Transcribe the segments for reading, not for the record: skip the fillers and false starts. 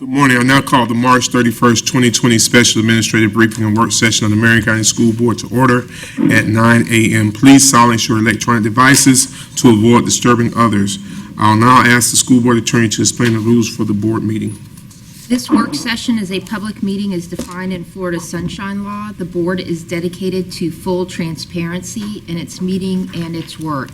Good morning. I now call the March 31st, 2020 Special Administrative Briefing and Work Session of the Marion County School Board to order at 9 a.m. Please silence your electronic devices to avoid disturbing others. I'll now ask the School Board Attorney to explain the rules for the board meeting. This work session is a public meeting as defined in Florida Sunshine Law. The board is dedicated to full transparency in its meeting and its work.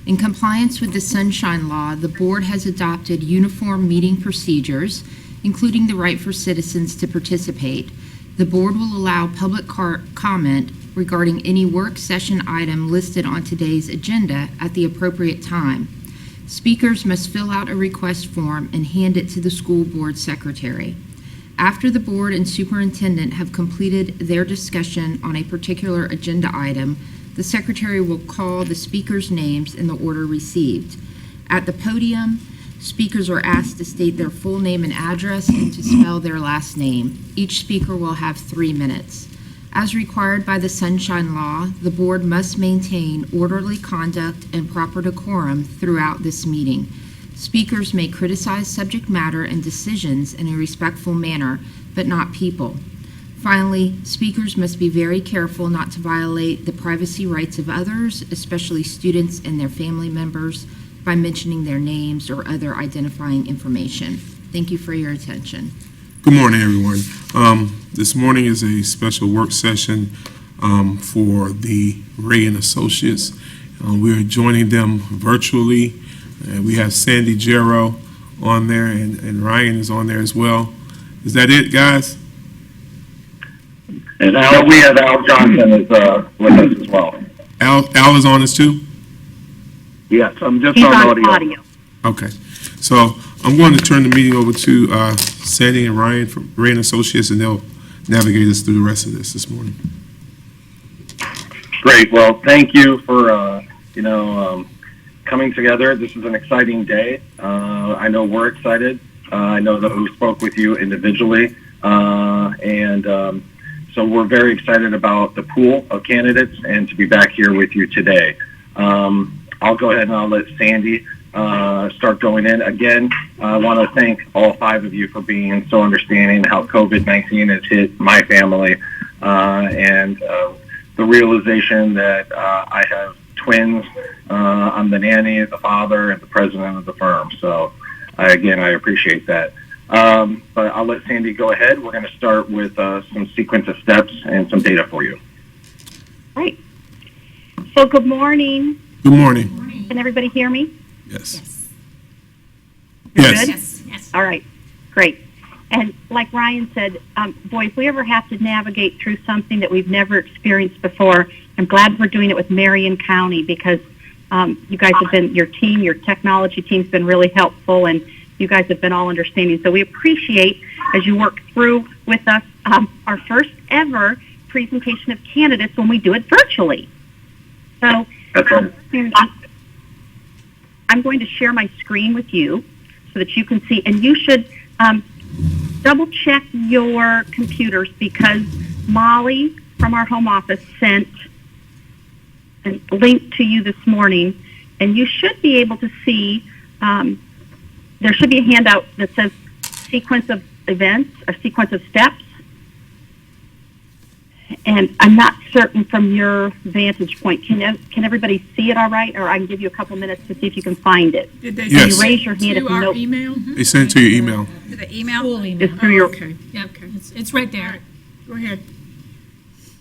In compliance with the Sunshine Law, the board has adopted uniform meeting procedures, including the right for citizens to participate. The board will allow public comment regarding any work session item listed on today's agenda at the appropriate time. Speakers must fill out a request form and hand it to the school board secretary. After the board and superintendent have completed their discussion on a particular agenda item, the secretary will call the speakers' names in the order received. At the podium, speakers are asked to state their full name and address and to spell their last name. Each speaker will have 3 minutes. As required by the Sunshine Law, the board must maintain orderly conduct and proper decorum throughout this meeting. Speakers may criticize subject matter and decisions in a respectful manner, but not people. Finally, speakers must be very careful not to violate the privacy rights of others, especially students and their family members, by mentioning their names or other identifying information. Thank you for your attention. Good morning, everyone. This morning is a special work session for the Ray and Associates. We are joining them virtually. We have Sandy Jarrow on there, and Ryan is on there as well. Is that it, guys? And we have Al Johnson is with us as well. Al is on us too? Yes, I'm just He's on audio. Okay. So I'm going to turn the meeting over to Sandy and Ryan from Ray and Associates, and they'll navigate us through the rest of this morning. Great. Well, thank you for coming together. This is an exciting day. I know we're excited. I know that we spoke with you individually, so we're very excited about the pool of candidates and to be back here with you today. I'll go ahead and I'll let Sandy start going in. Again, I want to thank all 5 of you for being so understanding how COVID-19 has hit my family and the realization that I have twins. I'm the nanny, the father, and the president of the firm. So, I appreciate that. But I'll let Sandy go ahead. We're going to start with some sequence of steps and some data for you. Right. So good morning. Good morning. Can everybody hear me? Yes. You're Yes. good? Yes. All right. Great. And like Ryan said, boy, if we ever have to navigate through something that we've never experienced before, I'm glad we're doing it with Marion County because you guys have been, your team, your technology team's been really helpful, and you guys have been all understanding. So we appreciate, as you work through with us, our first ever presentation of candidates when we do it virtually. So I'm going to share my screen with you so that you can see, and you should double check your computers because Molly from our home office sent a link to you this morning, and you should be able to see there should be a handout that says sequence of events, a sequence of steps. And I'm not certain from your vantage point. Can everybody see it all right? Or I can give you a couple minutes to see if you can find it. Did they Yes. send You raise your hand it if to you know. our email? They sent it to your email. To the email? Full email. It's through your. Okay. Yeah, okay. It's right there. Go ahead.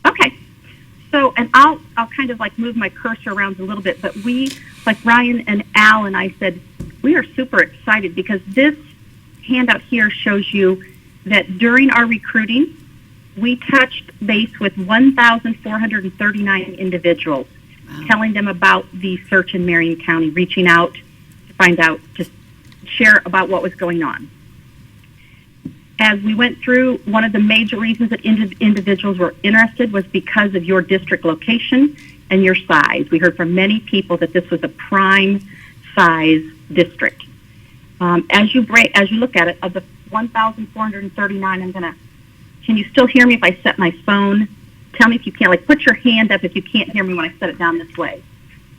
Okay. So, and I'll kind of like move my cursor around a little bit, but we, like Ryan and Al and I said, we are super excited because this handout here shows you that during our recruiting, we touched base with 1,439 individuals, telling them about the search in Marion County, reaching out to find out, just share about what was going on. As we went through, one of the major reasons that individuals were interested was because of your district location and your size. We heard from many people that this was a prime size district. As you look at it, of the 1,439, can you still hear me if I set my phone? Tell me if you can. Like, put your hand up if you can't hear me when I set it down this way.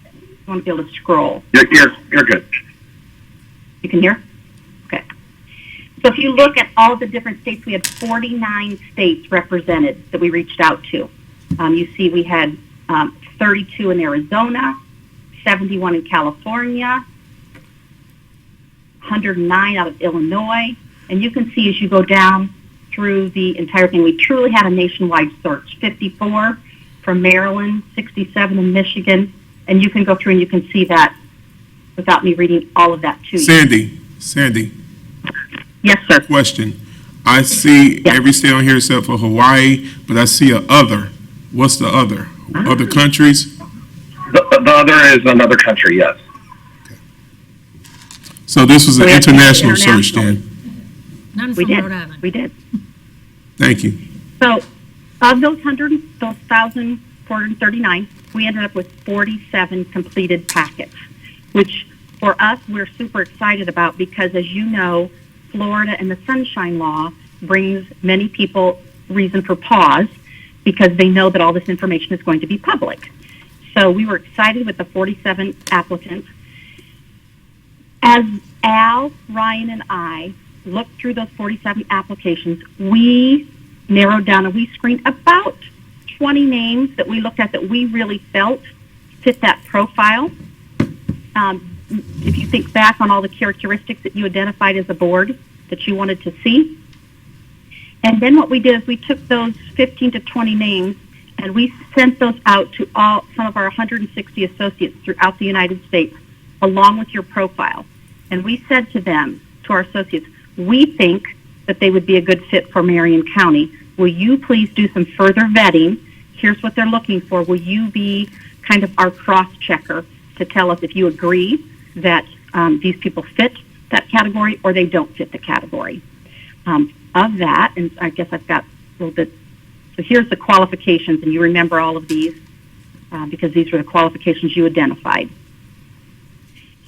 I want to be able to scroll. You're good. You can hear? Okay. So if you look at all the different states, we had 49 states represented that we reached out to. You see we had 32 in Arizona, 71 in California, 109 out of Illinois, and you can see as you go down through the entire thing, we truly had a nationwide search. 54 from Maryland, 67 in Michigan, and you can go through and you can see that without me reading all of that to you. Sandy, Yes, sir. question. I see Yeah. every state on here except for Hawaii, but I see a other. What's the other? Other countries? The other is another country, yes. So this was an We have international search international. then? None We from did. Rhode Island. We did. Thank you. So of those 1,439, we ended up with 47 completed packets, which for us, we're super excited about because, as you know, Florida and the Sunshine Law brings many people reason for pause because they know that all this information is going to be public. So we were excited with the 47 applicants. As Al, Ryan, and I looked through those 47 applications, we narrowed down and we screened about 20 names that we looked at that we really felt fit that profile. If you think back on all the characteristics that you identified as a board that you wanted to see. And then what we did is we took those 15 to 20 names and we sent those out to some of our 160 associates throughout the United States, along with your profile. And we said to them, to our associates, we think that they would be a good fit for Marion County. Will you please do some further vetting? Here's what they're looking for. Will you be kind of our cross-checker to tell us if you agree that these people fit that category or they don't fit the category? Of that, and I guess I've got a little bit, so here's the qualifications, and you remember all of these because these were the qualifications you identified.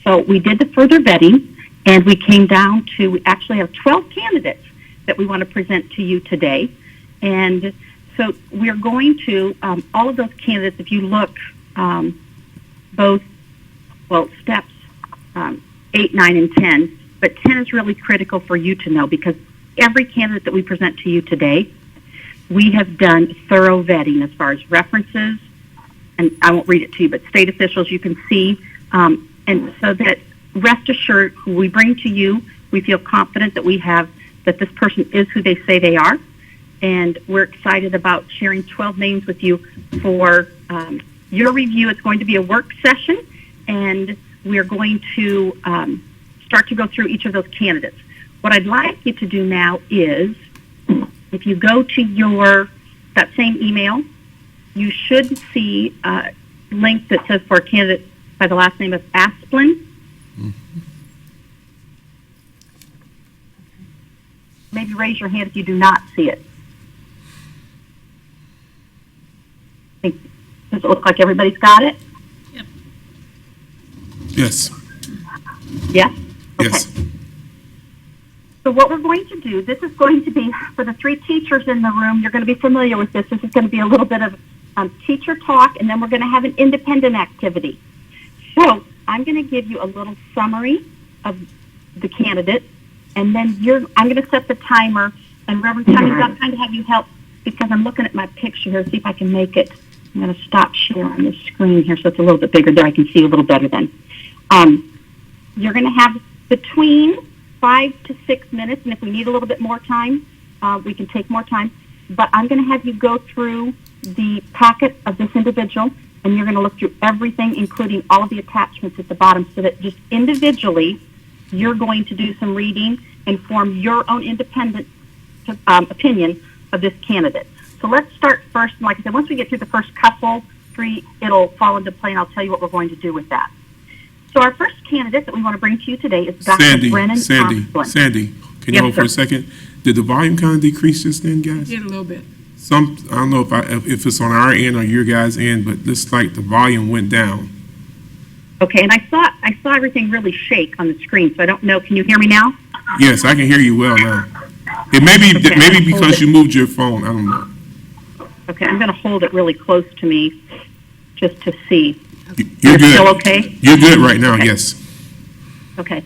So we did the further vetting, and we came down to, we actually have 12 candidates that we want to present to you today. And so we're going to, all of those candidates, if you look, both, well, steps 8, 9, and 10, but 10 is really critical for you to know because every candidate that we present to you today, we have done thorough vetting as far as references, and I won't read it to you, but state officials you can see, and so that rest assured, who we bring to you, we feel confident that we have, that this person is who they say they are, and we're excited about sharing 12 names with you for your review. It's going to be a work session, and we're going to start to go through each of those candidates. What I'd like you to do now is, if you go to that same email, you should see a link that says for a candidate by the last name of Asplin. Maybe raise your hand if you do not see it. Does it look like everybody's got it? Yes. Yes? Okay. Yes. So what we're going to do, this is going to be, for the 3 teachers in the room, you're going to be familiar with this. This is going to be a little bit of teacher talk, and then we're going to have an independent activity. So I'm going to give you a little summary of the candidate, and then I'm going to set the timer, and Reverend Cummings, I'll kind of have you help, because I'm looking at my picture here, see if I can make it. I'm going to stop sharing the screen here so it's a little bit bigger. There I can see a little better then. You're going to have between 5 to 6 minutes, and if we need a little bit more time, we can take more time. But I'm going to have you go through the packet of this individual, and you're going to look through everything, including all of the attachments at the bottom, so that just individually, you're going to do some reading and form your own independent opinion of this candidate. So let's start first. And like I said, once we get through the first couple, 3, it'll fall into play, and I'll tell you what we're going to do with that. So our first candidate that we want to bring to you today is Dr. Brennan Sandy, Asplin. can you Yes, hold for a sir. second? Did the volume kind of decrease just then, guys? Did a little bit. I don't know if it's on our end or your guys' end, but this like the volume went down. Okay, and I saw everything really shake on the screen, so I don't know. Can you hear me now? Yes, I can hear you well now. It may be Okay, maybe I'll hold because it. you moved your phone. I don't know. Okay, I'm going to hold it really close to me just to see. You're You're good. still okay? You're good right now. Okay. Yes. Okay.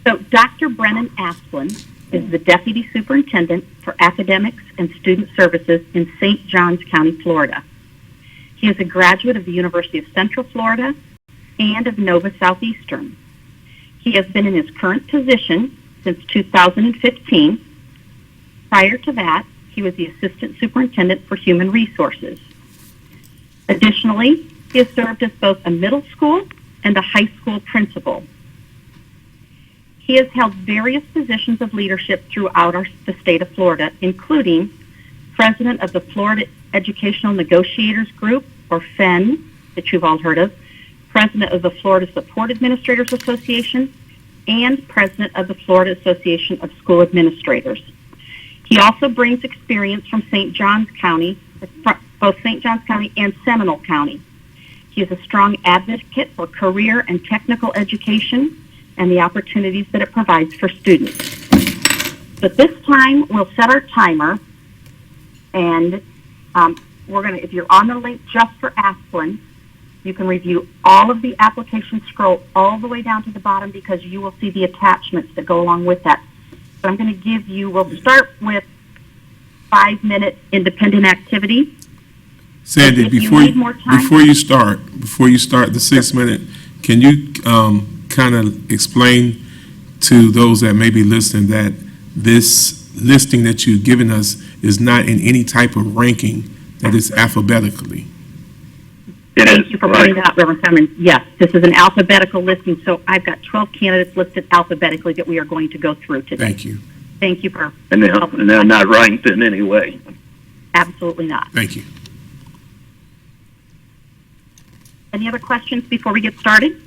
So Dr. Brennan Asplin is the Deputy Superintendent for Academics and Student Services in St. Johns County, Florida. He is a graduate of the University of Central Florida and of Nova Southeastern. He has been in his current position since 2015. Prior to that, he was the Assistant Superintendent for Human Resources. Additionally, he has served as both a middle school and a high school principal. He has held various positions of leadership throughout the state of Florida, including President of the Florida Educational Negotiators Group, or FEN, that you've all heard of, President of the Florida Support Administrators Association, and President of the Florida Association of School Administrators. He also brings experience from St. Johns County, both St. Johns County and Seminole County. He is a strong advocate for career and technical education and the opportunities that it provides for students. So at this time, we'll set our timer, and we're going to, if you're on the link just for Asplin, you can review all of the applications, scroll all the way down to the bottom because you will see the attachments that go along with that. So I'm going to give you, we'll start with 5-minute independent activity. Sandy, If you before need more time- before you start the 6-minute, can you kind of explain to those that may be listening that this listing that you've given us is not in any type of ranking, that is alphabetically? It Thank is, you for right. pointing that out, Reverend Simon. Yes, this is an alphabetical listing, so I've got 12 candidates listed alphabetically that we are going to go through today. Thank you. Thank you for And they're not ranked in any way. absolutely not. Thank you. Any other questions before we get started?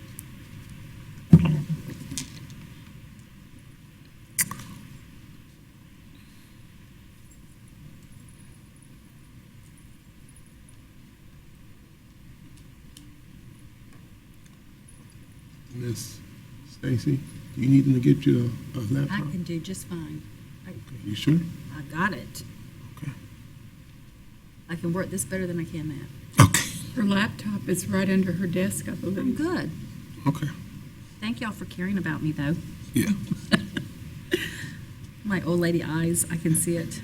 Miss Stacy, do you need them to get you a I laptop? can do just fine. You sure? I got it. Okay. I can work this better than I can that. Okay. Her laptop is right under her desk, I I'm believe. good. Okay. Thank y'all for caring about me, though. Yeah. My old lady eyes, I can see it.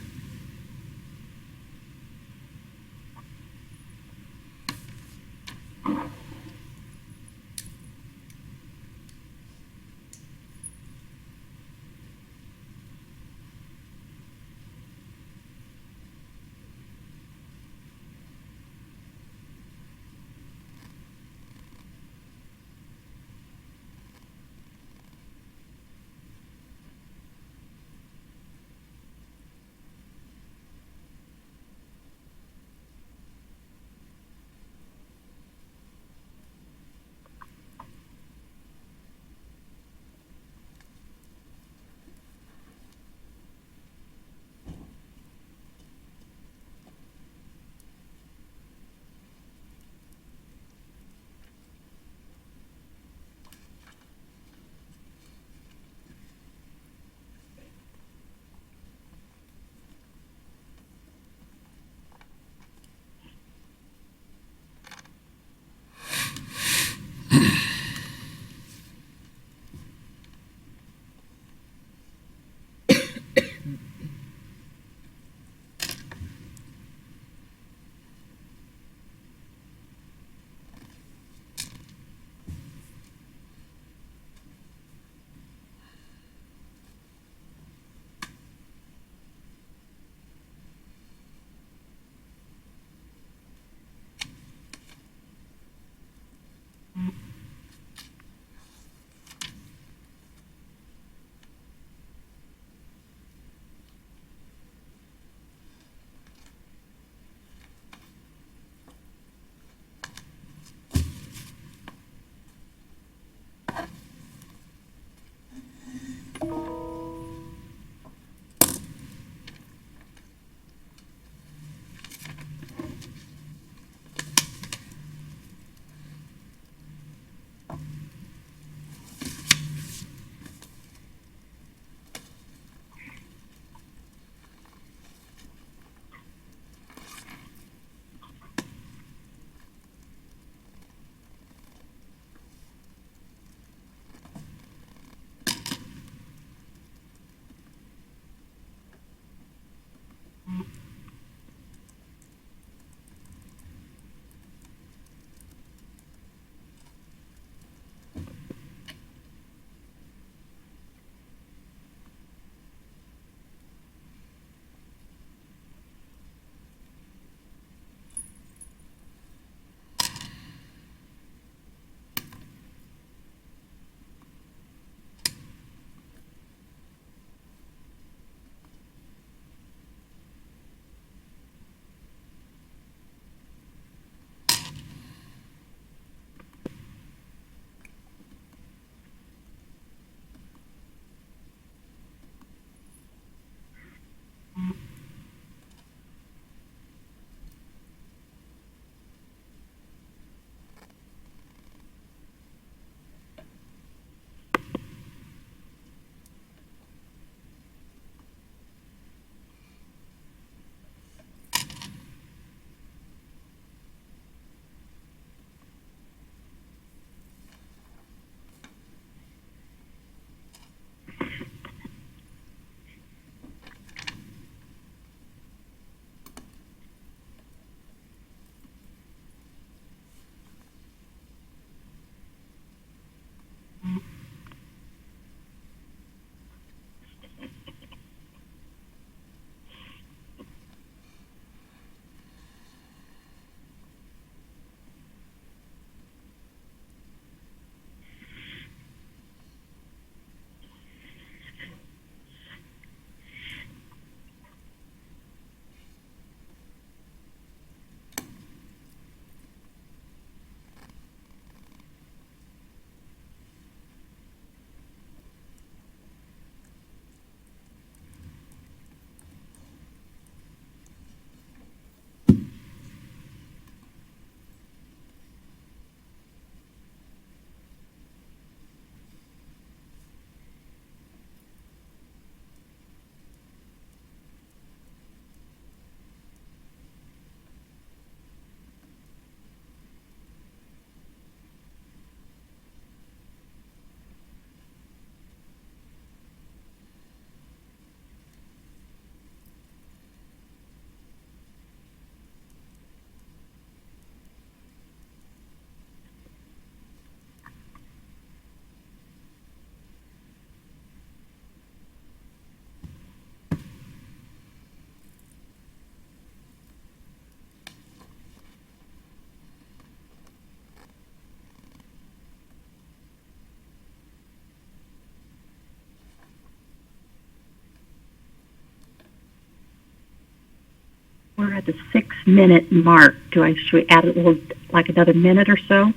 we're at the 6-minute mark. Should we add a little, like another minute or so?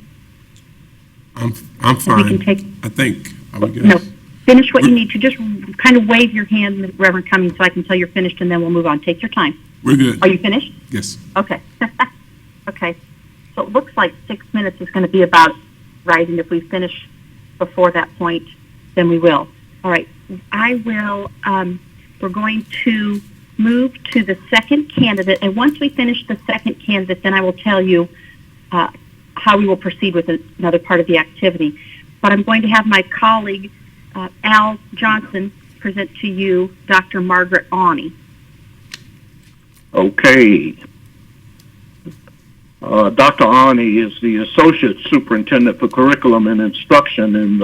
I'm We fine. can take, I think, are we good? no, finish what you need to. Just kind of wave your hand, Reverend Cummings, so I can tell you're finished, and then we'll move on. Take your time. We're good. Are you finished? Yes. Okay. Okay. So it looks like 6 minutes is going to be about right, and if we finish before that point, then we will. All right. We're going to move to the second candidate, and once we finish the second candidate, then I will tell you how we will proceed with another part of the activity. But I'm going to have my colleague, Al Johnson, present to you Dr. Margaret Awney. Okay. Dr. Arney is the Associate Superintendent for Curriculum and Instruction in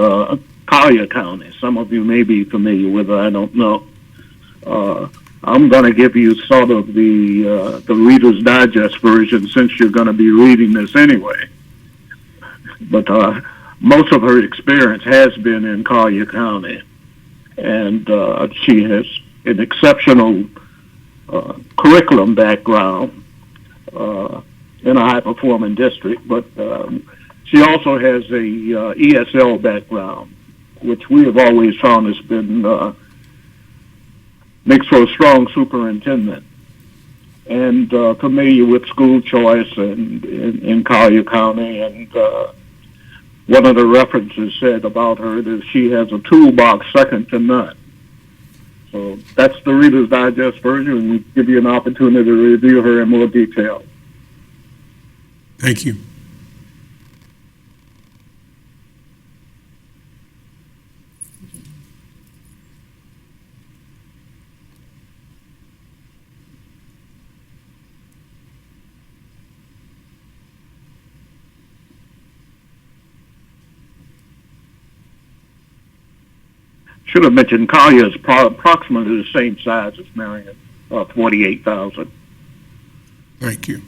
Collier County. Some of you may be familiar with her, I don't know. I'm going to give you sort of the Reader's Digest version since you're going to be reading this anyway. But most of her experience has been in Collier County, and she has an exceptional curriculum background in a high-performing district, but she also has a ESL background, which we have always found has been makes for a strong superintendent, and familiar with school choice in Collier County. And one of the references said about her that she has a toolbox second to none. So that's the Reader's Digest version, and we give you an opportunity to review her in more detail. Thank you. Should have mentioned Collier is approximately the same size as Marion, 48,000. Thank you.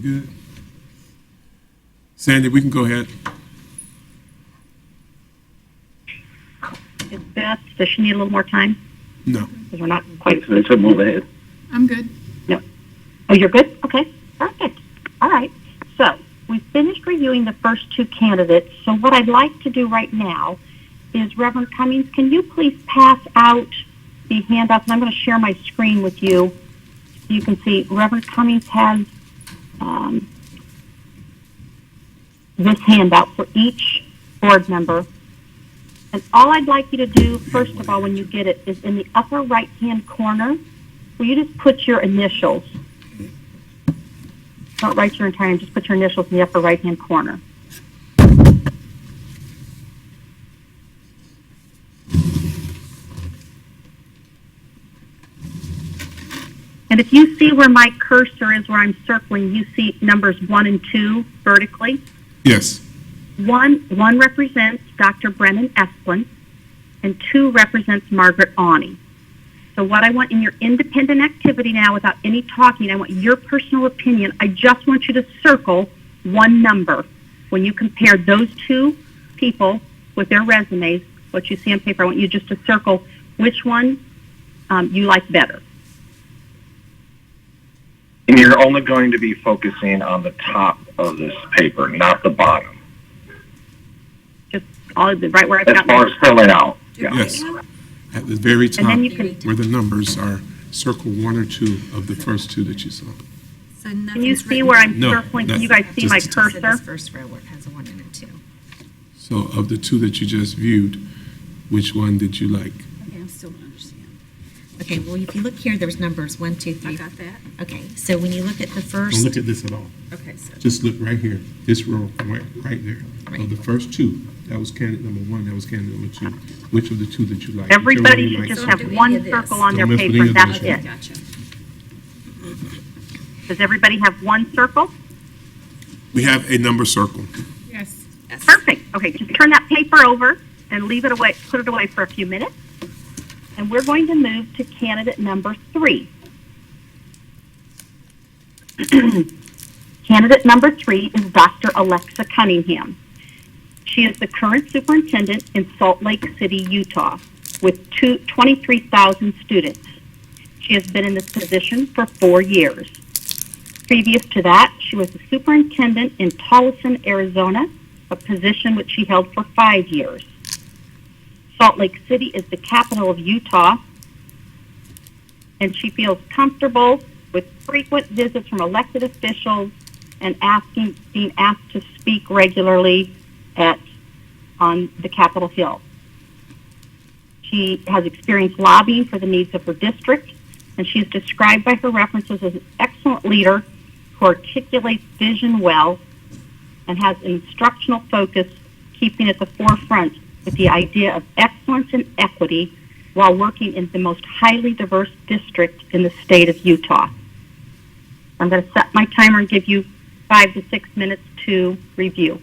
You good? Sandy, we can go ahead. Is Beth, does she need a little more time? No. Because we're not quite. They said move ahead. I'm good. Oh, you're good? Okay, perfect. All right. So we finished reviewing the first two candidates. So what I'd like to do right now is, Reverend Cummings, can you please pass out the handouts? And I'm going to share my screen with you. You can see Reverend Cummings has this handout for each board member. And all I'd like you to do, first of all, when you get it, is in the upper right-hand corner, where you just put your initials. Don't write your entire name, just put your initials in the upper right-hand corner. And if you see where my cursor is, where I'm circling, you see numbers 1 and 2 vertically. Yes. One represents Dr. Brennan Esplin, and 2 represents Margaret Awney. So what I want in your independent activity now, without any talking, I want your personal opinion. I just want you to circle one number. When you compare those 2 people with their resumes, what you see on paper, I want you just to circle which one you like better. And you're only going to be focusing on the top of this paper, not the bottom, Just all of the, right where I've as got far as filling out. Yeah. Yes. At the very And top, then you can, where the numbers are, circle 1 or 2 of the first 2 that you saw. So can you see where I'm No, circling? Can you that's- guys see my just- cursor? This first row where it has a 1 and a 2. So of the 2 that you just viewed, which one did you like? Okay, I still don't understand. Okay, well, if you look here, there's numbers 1, 2, 3. I got that. Okay, so when you look at the Don't first, look at this at all. Okay, so. Just look right here, this row, right there. Right. Of the first 2, that was candidate number 1, that was candidate number 2. Which of the 2 that you like? Whichever Everybody you should like. just Don't have do any one of this. circle on their Don't mess with paper, any and of that's this. it. Gotcha. Does everybody have one circle? We have a number circle. Yes. Yes. Perfect. Okay, just turn that paper over and leave it away, put it away for a few minutes. And we're going to move to candidate number 3. Candidate number 3 is Dr. Alexa Cunningham. She is the current superintendent in Salt Lake City, Utah, with 23,000 students. She has been in this position for 4 years. Previous to that, she was the superintendent in Tolleson, Arizona, a position which she held for 5 years. Salt Lake City is the capital of Utah, and she feels comfortable with frequent visits from elected officials and being asked to speak regularly on the Capitol Hill. She has experienced lobbying for the needs of her district, and she is described by her references as an excellent leader who articulates vision well and has an instructional focus, keeping at the forefront with the idea of excellence and equity while working in the most highly diverse district in the state of Utah. I'm going to set my timer and give you 5 to 6 minutes to review.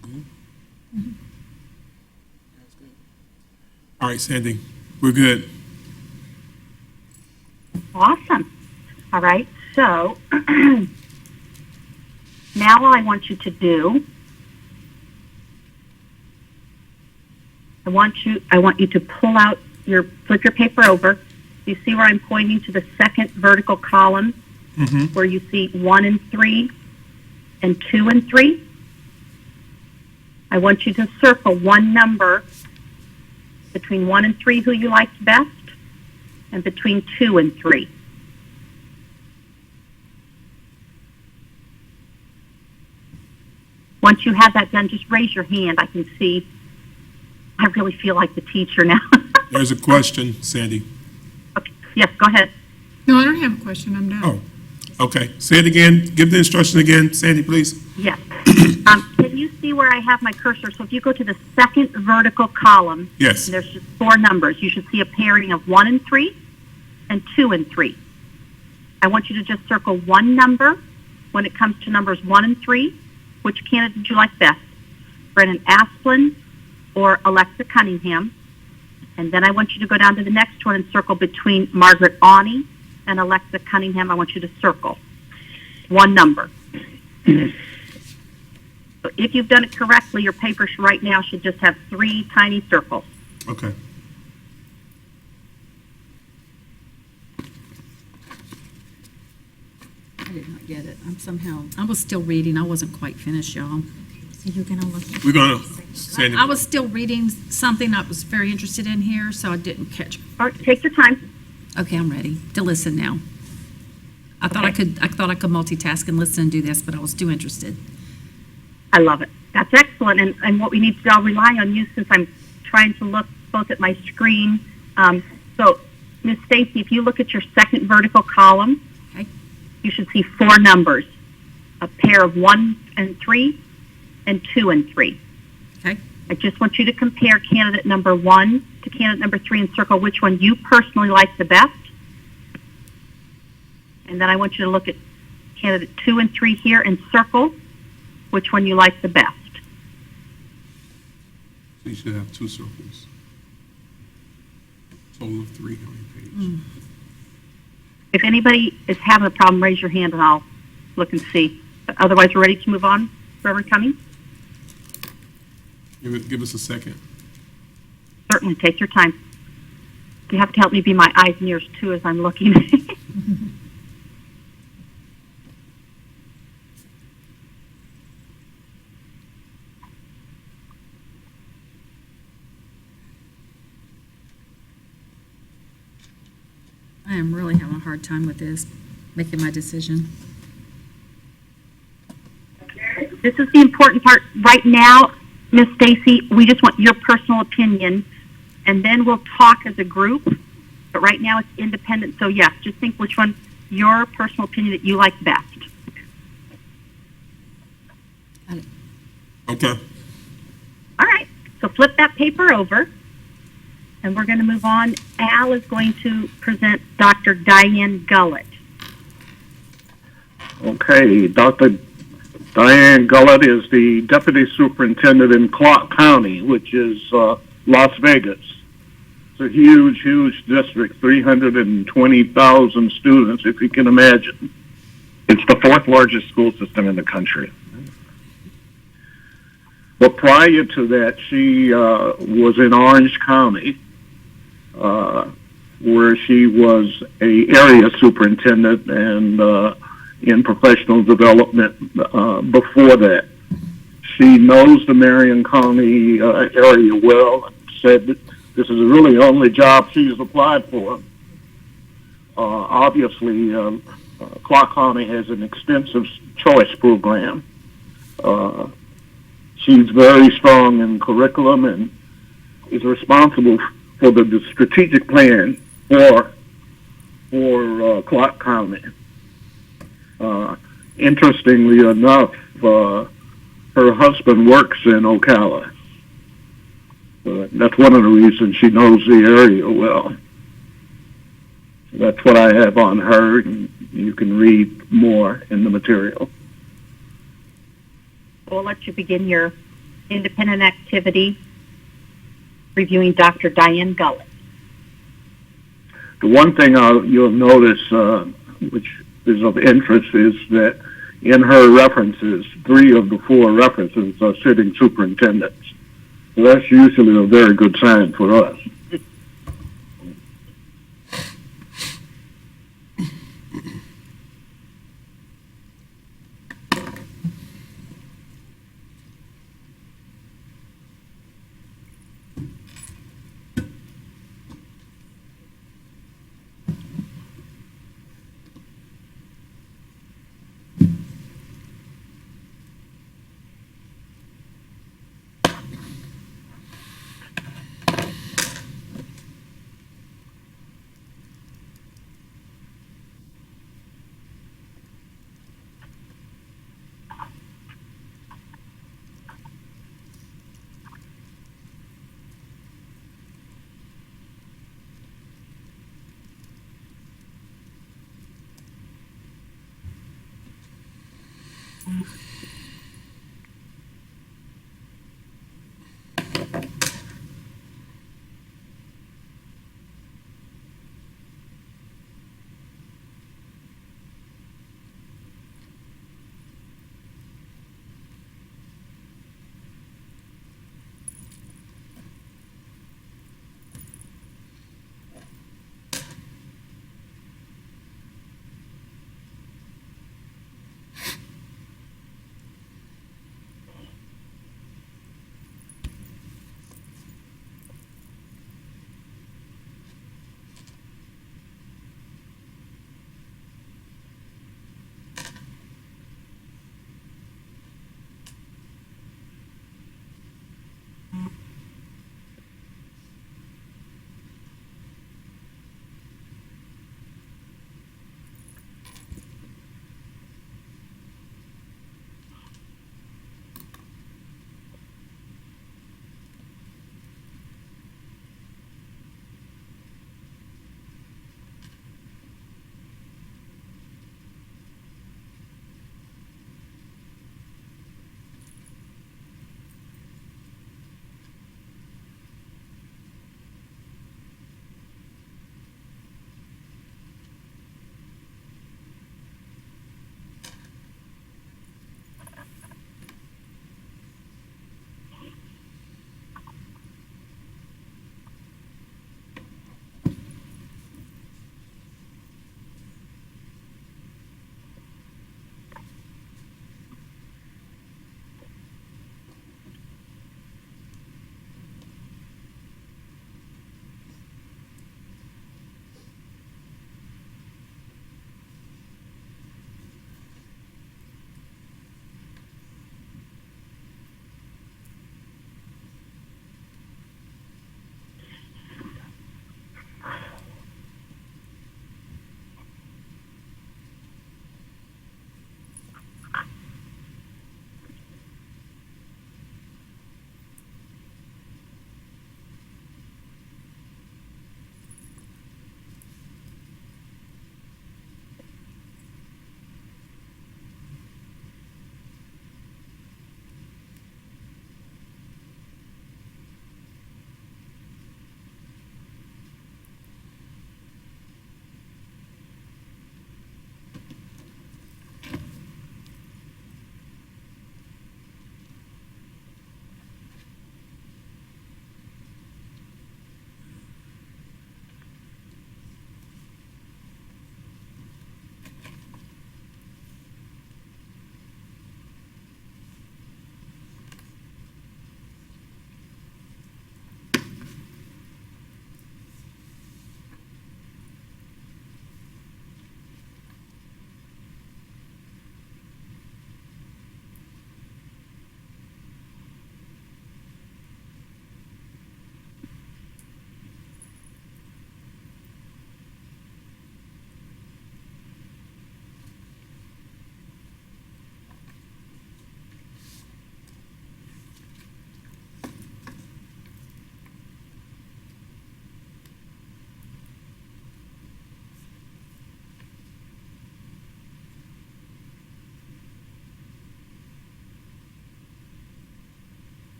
That's good. That's good. All right, Sandy, we're good. Awesome. All right, so now all I want you to do, I want you to flip your paper over. You see where I'm pointing to the second vertical column, where you see 1 and 3 and 2 and 3? I want you to circle one number between 1 and 3 who you liked best, and between 2 and 3. Once you have that done, just raise your hand. I can see. I really feel like the teacher now. There's a question, Sandy. Okay. Yes, go ahead. No, I don't have a question, I'm done. Oh, okay. Say it again. Give the instruction again, Sandy, please. Yes. Can you see where I have my cursor? So if you go to the second vertical column, Yes. and there's just 4 numbers. You should see a pairing of 1 and 3 and 2 and 3. I want you to just circle one number when it comes to numbers 1 and 3. Which candidate did you like best? Brennan Asplin or Alexa Cunningham? And then I want you to go down to the next one and circle between Margaret Awney and Alexa Cunningham. I want you to circle one number. So if you've done it correctly, your paper right now should just have 3 tiny circles. Okay. I did not get it. I was still reading. I wasn't quite finished, y'all. So you're going to look. We're going to, Sandy. I was still reading something I was very interested in here, so I didn't catch. All right, take your time. Okay, I'm ready to listen now. I thought I could multitask and listen and do this, but I was too interested. I love it. That's excellent. And what we need to do, I'll rely on you since I'm trying to look both at my screen. So, Ms. Stacy, if you look at your second vertical column, Okay. you should see 4 numbers, a pair of 1 and 3 and 2 and 3. Okay. I just want you to compare candidate number 1 to candidate number 3 and circle which one you personally like the best. And then I want you to look at candidate 2 and 3 here and circle which one you like the best. So you should have 2 circles. Total of 3 on your page. If anybody is having a problem, raise your hand and I'll look and see. But otherwise, we're ready to move on. Reverend Cummings? Give us a second. Certainly, take your time. You have to help me be my eyes and ears, too, as I'm looking. I am really having a hard time with this, making my decision. This is the important part. Right now, Miss Stacy, we just want your personal opinion, and then we'll talk as a group. But right now, it's independent. So, yes, just think which one, your personal opinion that you like best. Okay. All right. So flip that paper over, and we're going to move on. Al is going to present Dr. Diane Gullett. Okay, Dr. Diane Gullett is the Deputy Superintendent in Clark County, which is Las Vegas. It's a huge, huge district, 320,000 students, if you can imagine. It's the 4th largest school system in the country. But prior to that, she was in Orange County, where she was a area superintendent and in professional development before that. She knows the Marion County area well and said that this is really the only job she's applied for. Obviously, Clark County has an extensive choice program. She's very strong in curriculum and is responsible for the strategic plan for Clark County. Interestingly enough, her husband works in Ocala. That's one of the reasons she knows the area well. That's what I have on her, and you can read more in the material. We'll let you begin your independent activity, reviewing Dr. Diane Gullett. The one thing you'll notice, which is of interest, is that in her references, 3 of the 4 references are sitting superintendents. So that's usually a very good sign for us.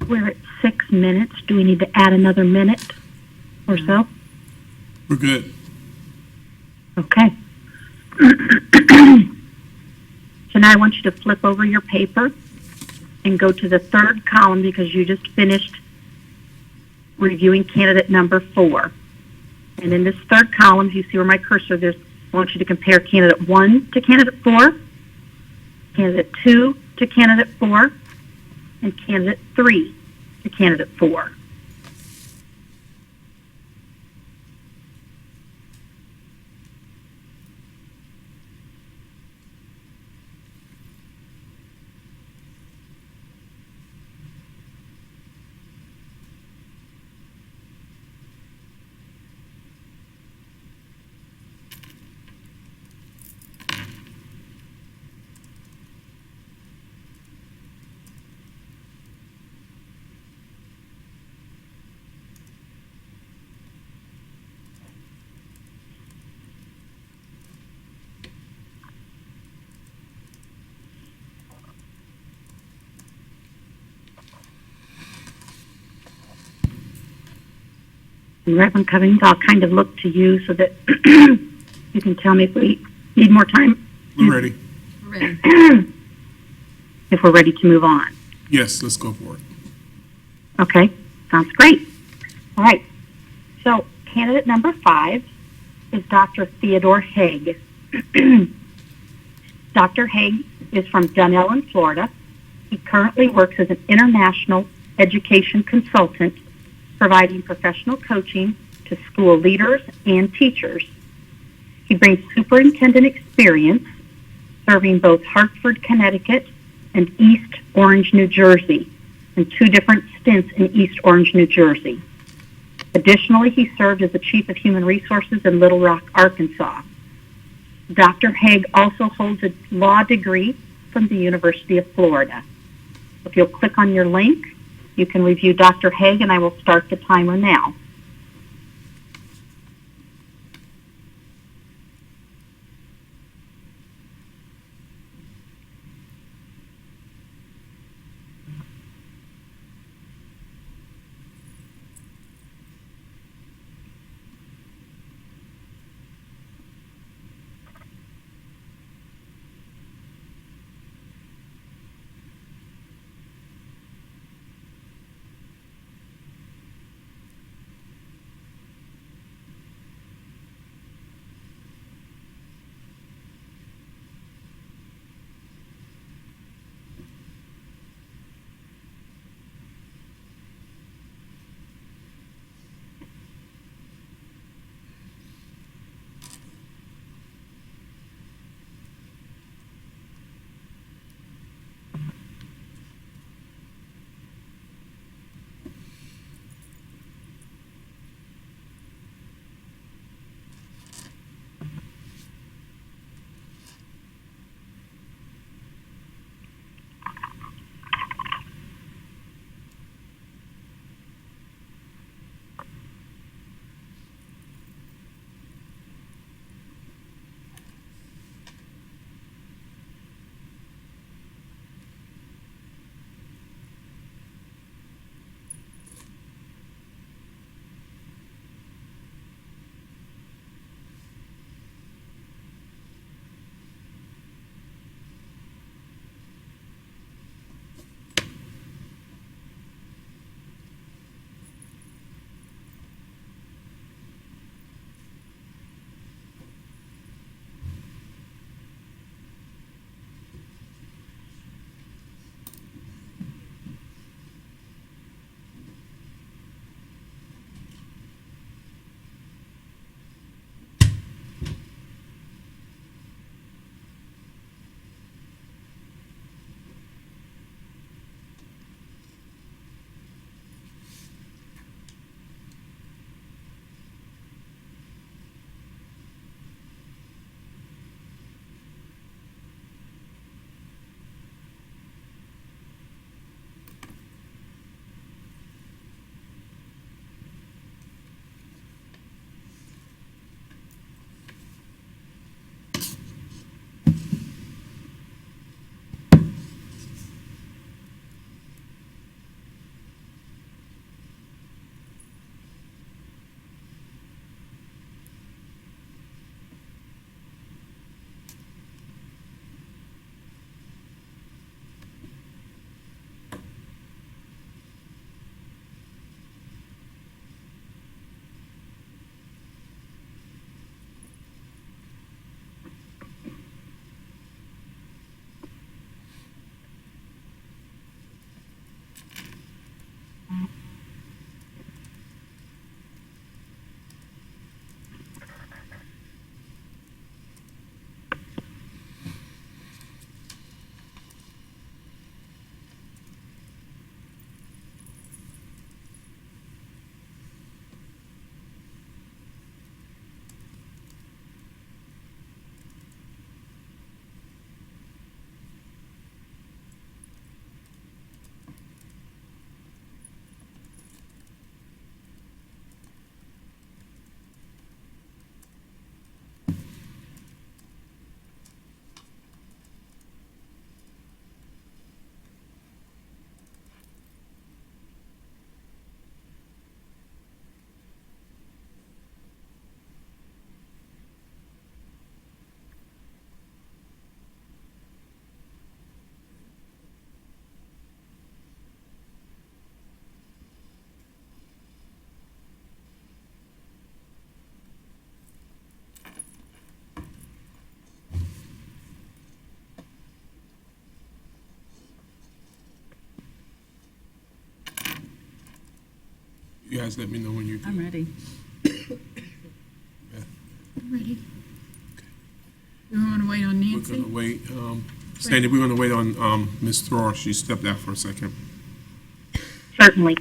We're at 6 minutes. Do we need to add another minute or so? We're good. Okay. So now I want you to flip over your paper and go to the third column because you just finished reviewing candidate number 4. And in this third column, you see where my cursor is, I want you to compare candidate 1 to candidate 4, candidate 2 to candidate 4, and candidate 3 to candidate 4. And Reverend Cummings, I'll kind of look to you so that you can tell me if we need more time, We're ready. Ready. if we're ready to move on. Yes, let's go for it. Okay, sounds great. All right, so candidate number 5 is Dr. Theodore Haig. Dr. Haig is from Dunellen, Florida. He currently works as an international education consultant, providing professional coaching to school leaders and teachers. He brings superintendent experience, serving both Hartford, Connecticut, and East Orange, New Jersey, and 2 different stints in East Orange, New Jersey. Additionally, he served as the Chief of Human Resources in Little Rock, Arkansas. Dr. Haig also holds a law degree from the University of Florida. If you'll click on your link, you can review Dr. Haig, and I will start the timer now. You guys let me know when you're. I'm ready. Ready? You want to wait on We're Nancy? gonna wait, Sandy, we're gonna wait on, Ms. Thor. She stepped out for a second. Certainly.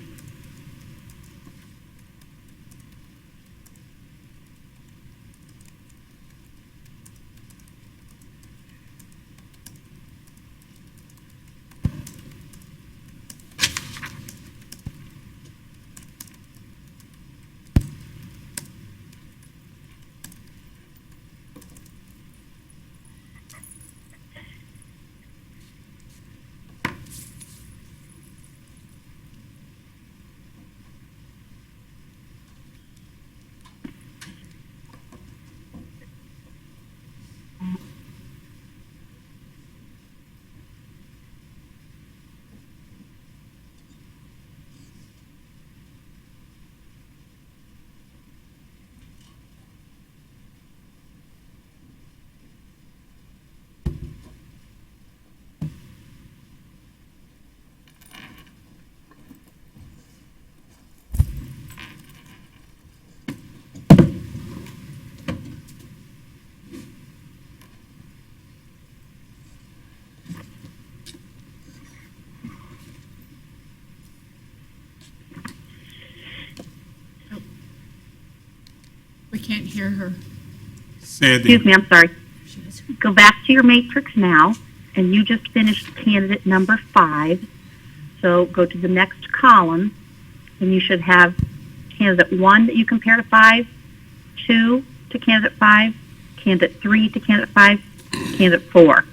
We can't hear her. Sandy, Excuse me, I'm sorry. Go back to your matrix now, and you just finished candidate number 5. So go to the next column, and you should have candidate 1 that you compare to 5, 2 to candidate 5, candidate 3 to candidate 5, candidate 4.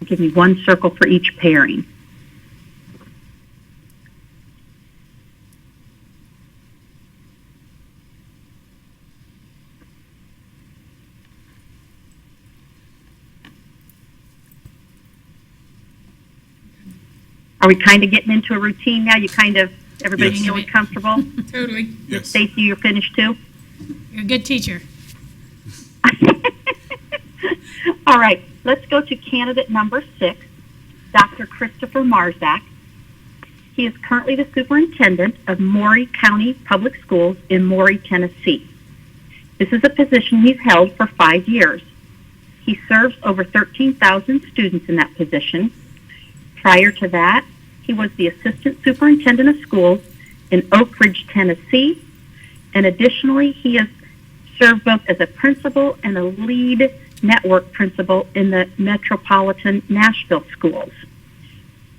Give me 1 circle for each pairing. Are we kind of getting into a routine now? Everybody's Yes. feeling comfortable? Totally. yes. Stacy, you're finished too? You're a good teacher. All right, let's go to candidate number 6, Dr. Christopher Marzak. He is currently the superintendent of Maury County Public Schools in Maury, Tennessee. This is a position he's held for 5 years. He serves over 13,000 students in that position. Prior to that, he was the assistant superintendent of schools in Oak Ridge, Tennessee, and additionally, he has served both as a principal and a lead network principal in the metropolitan Nashville schools.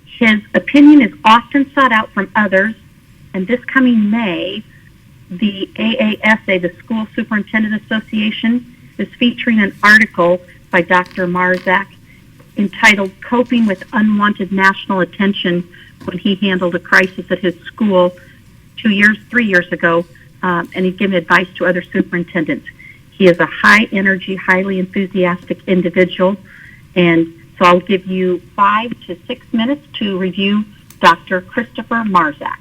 His opinion is often sought out from others, and this coming May, the AASA, the School Superintendent Association, is featuring an article by Dr. Marzak entitled Coping with Unwanted National Attention when he handled a crisis at his school 3 years ago, and he's given advice to other superintendents. He is a high-energy, highly enthusiastic individual, and so I'll give you 5 to 6 minutes to review Dr. Christopher Marzak.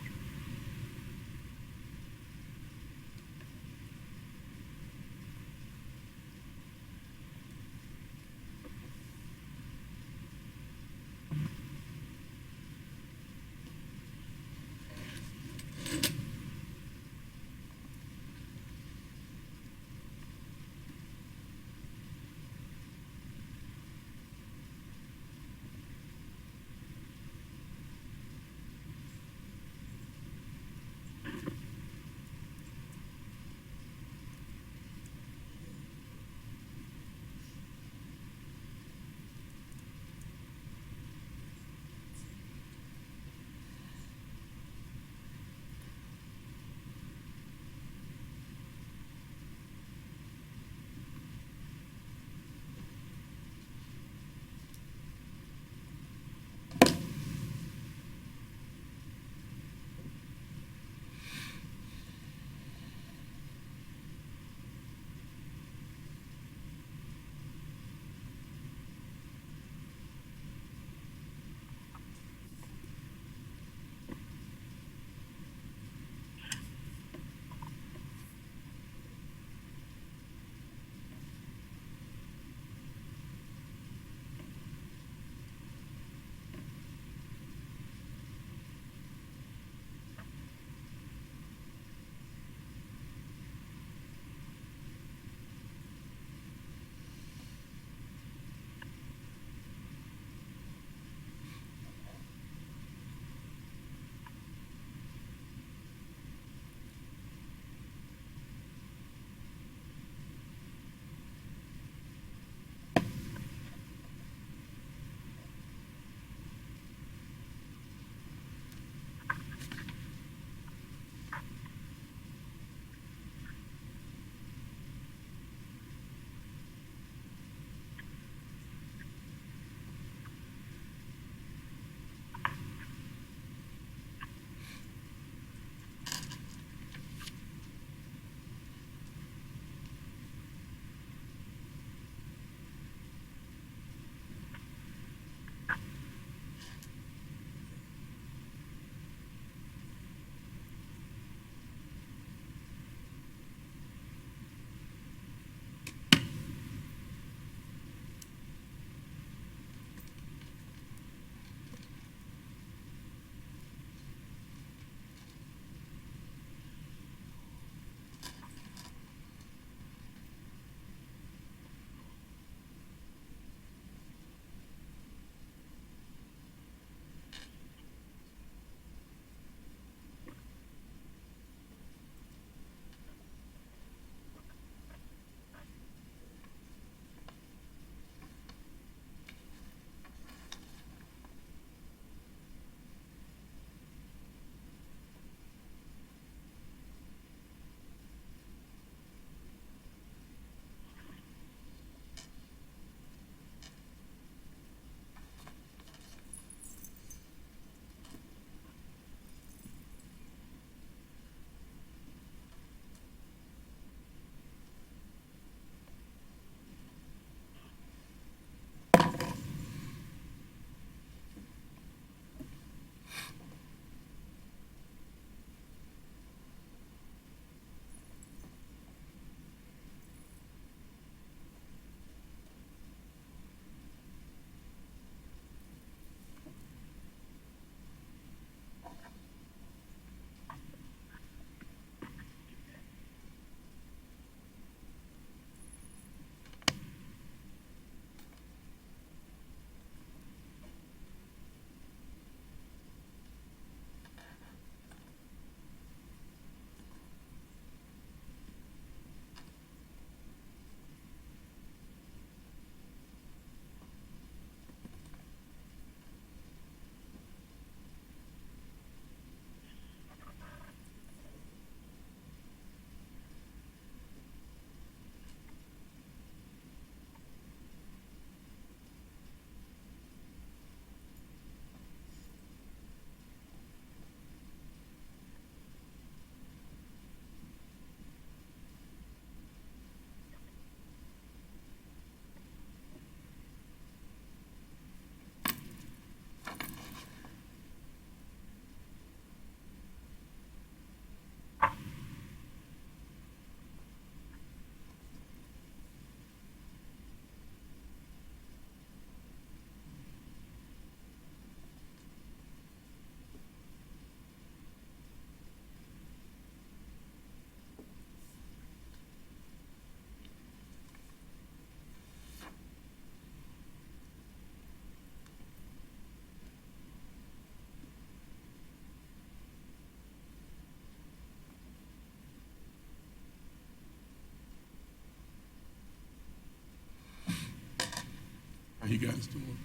How you guys doing?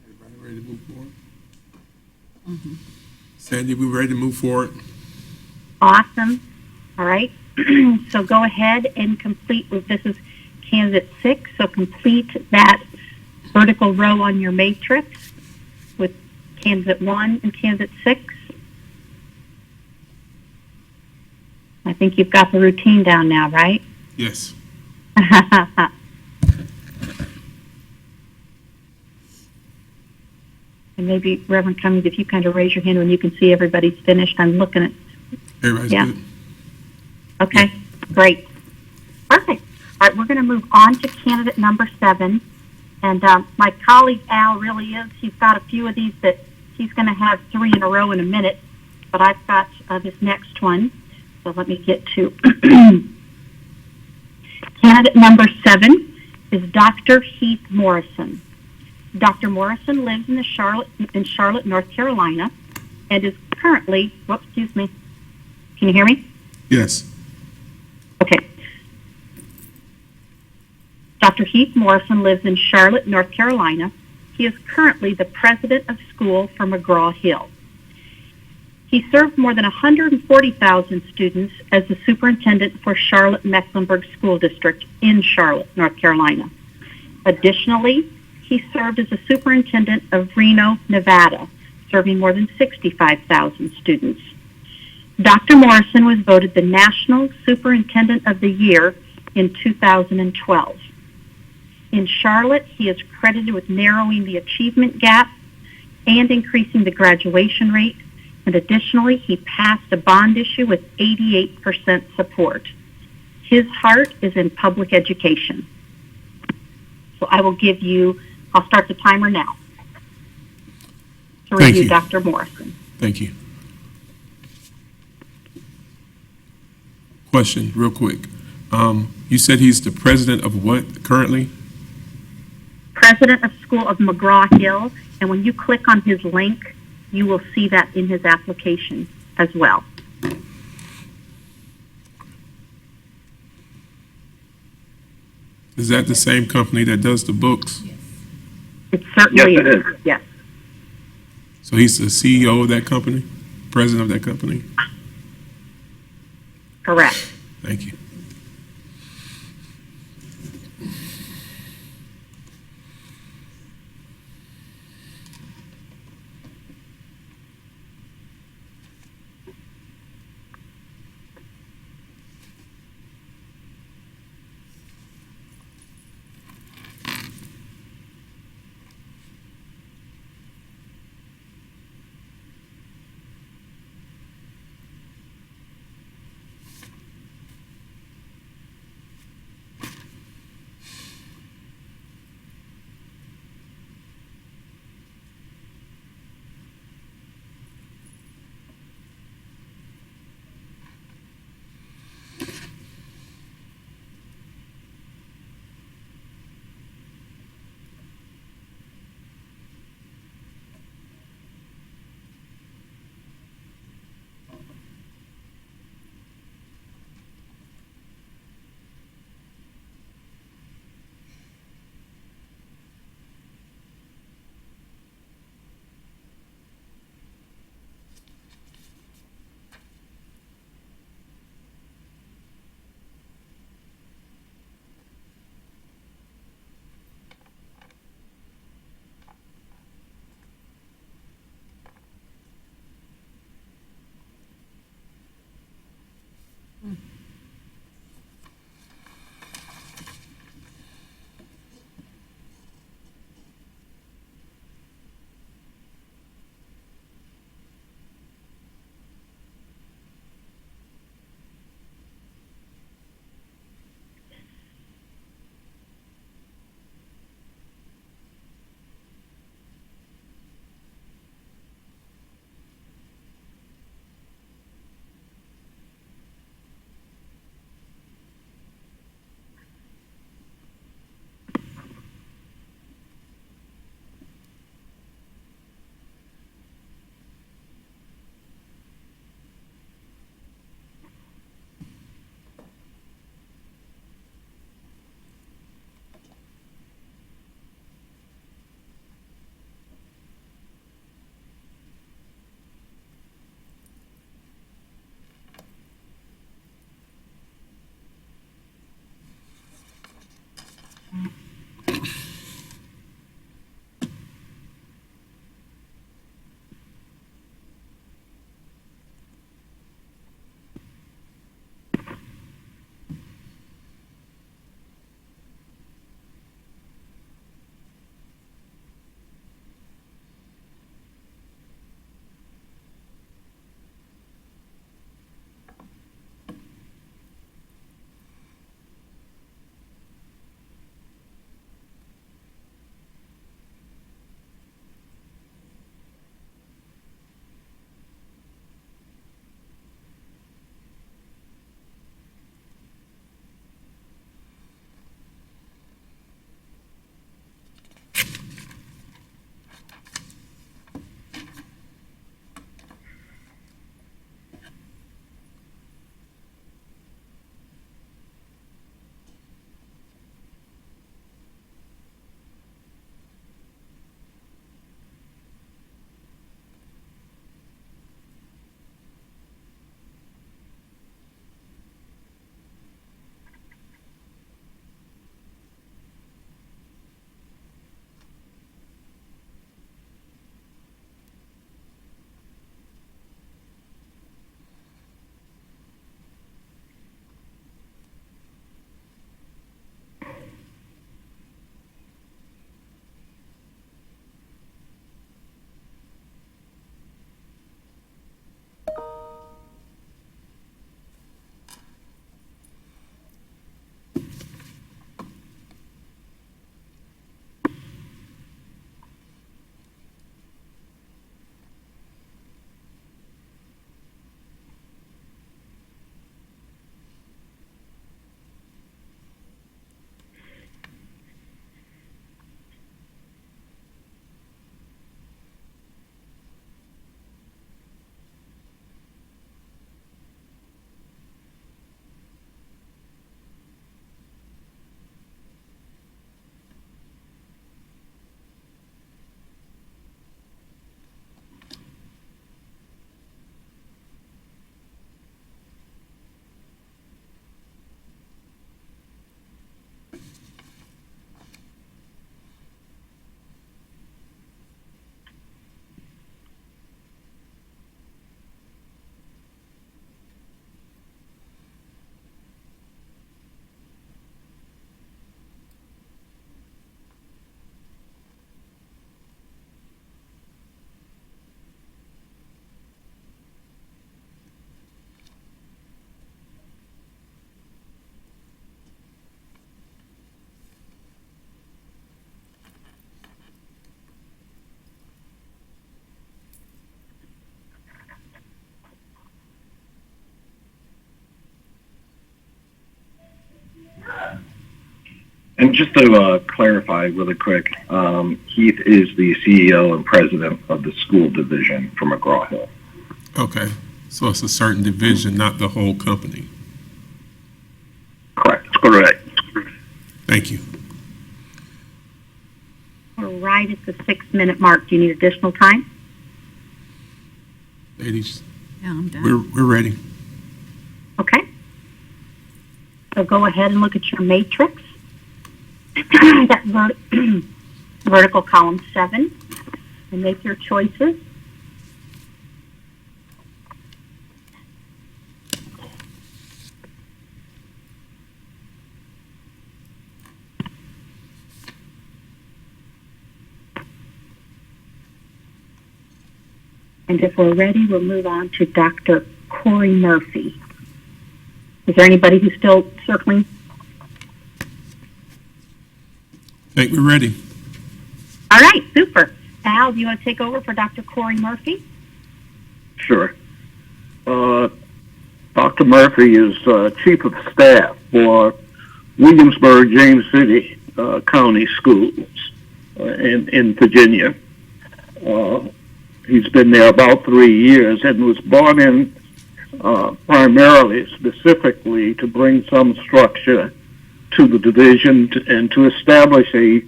Everybody ready to move forward? Sandy, we ready to move forward? Awesome. All right. So go ahead and complete, this is candidate 6, so complete that vertical row on your matrix with candidate 1 and candidate 6. I think you've got the routine down now, right? Yes. And maybe, Reverend Cummings, if you kind of raise your hand when you can see everybody's finished. I'm looking at, Everybody's Yeah. good? okay, great. Perfect. All right, we're going to move on to candidate number 7. And my colleague Al really is, he's got a few of these that he's going to have 3 in a row in a minute, but I've got this next one. So let me get to candidate number 7 is Dr. Heath Morrison. Dr. Morrison lives in Charlotte, North Carolina, and is currently, excuse me, can you hear me? Yes. Okay. Dr. Heath Morrison lives in Charlotte, North Carolina. He is currently the president of school for McGraw-Hill. He served more than 140,000 students as the superintendent for Charlotte-Mecklenburg School District in Charlotte, North Carolina. Additionally, he served as the superintendent of Reno, Nevada, serving more than 65,000 students. Dr. Morrison was voted the National Superintendent of the Year in 2012. In Charlotte, he is credited with narrowing the achievement gap and increasing the graduation rate, and additionally, he passed a bond issue with 88% support. His heart is in public education. So I will give you, I'll start the timer now to Thank review you. Dr. Morrison. Thank you. Question, real quick. You said he's the president of what currently? President of School of McGraw-Hill, and when you click on his link, you will see that in his application as well. Is that the same company that does the books? It certainly Yes, it is. Yes. So he's the CEO of that company, president of that company? Correct. Thank you. And just to clarify really quick, Heath is the CEO and president of the school division for McGraw-Hill. Okay, so it's a certain division, not the whole company. Correct. Correct. Thank you. We're right at the 6-minute mark. Do you need additional time? Ladies, Yeah, I'm done. we're ready. Okay. So go ahead and look at your matrix. That vertical column 7, and make your choices. And if we're ready, we'll move on to Dr. Corey Murphy. Is there anybody who's still circling? Think we're ready. All right, super. Al, do you want to take over for Dr. Corey Murphy? Sure. Dr. Murphy is Chief of Staff for Williamsburg, James City County Schools in Virginia. He's been there about 3 years and was brought in primarily, specifically, to bring some structure to the division and to establish a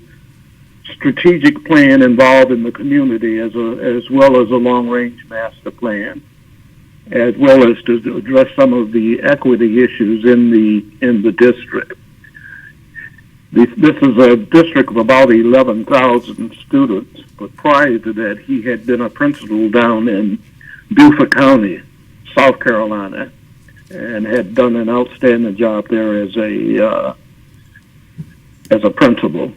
strategic plan involving the community as well as a long-range master plan, as well as to address some of the equity issues in the district. This is a district of about 11,000 students, but prior to that, he had been a principal down in Beaufort County, South Carolina, and had done an outstanding job there as a principal.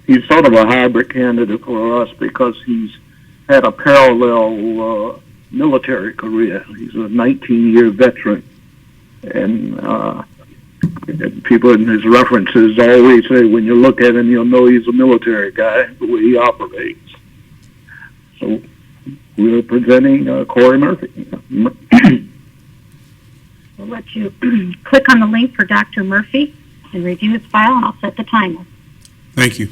He's sort of a hybrid candidate for us because he's had a parallel military career. He's a 19-year veteran, and people in his references always say, when you look at him, you'll know he's a military guy, the way he operates. So we're presenting Corey Murphy. We'll let you click on the link for Dr. Murphy and review his file, and I'll set the timer. Thank you.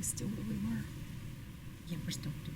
still where we were? Yeah, we're still doing that.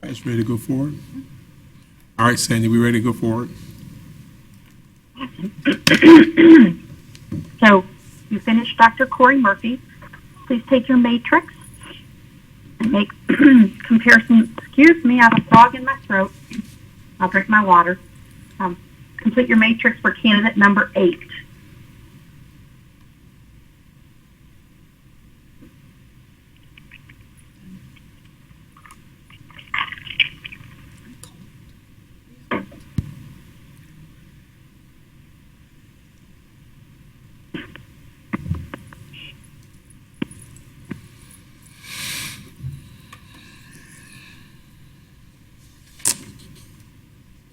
Guys ready to go forward? All right, Sandy, we ready to go forward? So you finished Dr. Corey Murphy. Please take your matrix and make comparisons. Excuse me, I have a frog in my throat. I'll drink my water. Complete your matrix for candidate number 8.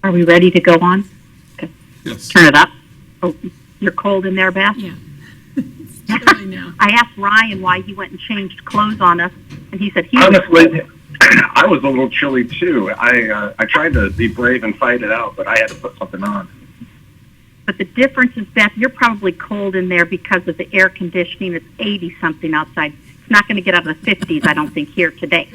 Are we ready to go on? Yes. Turn it up. Oh, you're cold in there, Beth? Yeah. It's chilly now. I asked Ryan why he went and changed clothes on us, and he said he was Honestly, I was a little chilly too. I tried to be brave and fight it out, but I had to put something on. But the difference is, Beth, you're probably cold in there because of the air conditioning. It's 80-something outside. It's not going to get out of the 50s, I don't think, here today.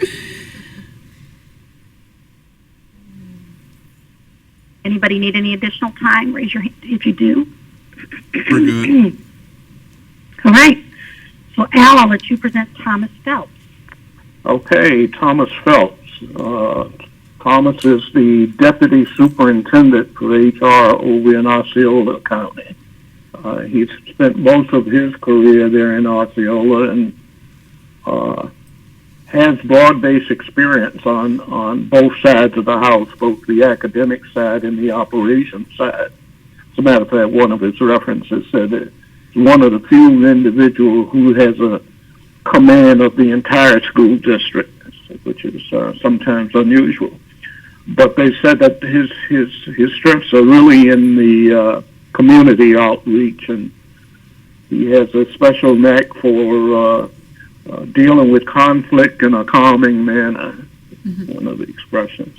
Anybody need any additional time? Raise your hand if you do. We're good. All right. So, Al, I'll let you present Thomas Phelps. Okay, Thomas Phelps. Thomas is the Deputy Superintendent for HR over in Osceola County. He's spent most of his career there in Osceola and has broad-based experience on both sides of the house, both the academic side and the operations side. As a matter of fact, one of his references said that he's one of the few individuals who has a command of the entire school district, which is sometimes unusual. But they said that his strengths are really in the community outreach, and he has a special knack for dealing with conflict in a calming manner, one of the expressions.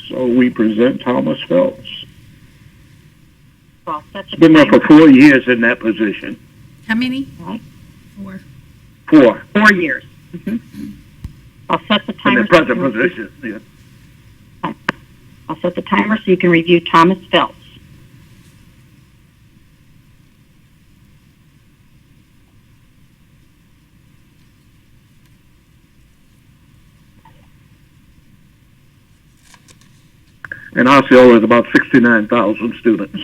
So we present Thomas Phelps. Well, that's a Been there for timer. 4 years in that position. How many? 4. 4 4 years. I'll set the in timer. the present position. Yeah. I'll set the timer so you can review Thomas Phelps. And Osceola is about 69,000 students.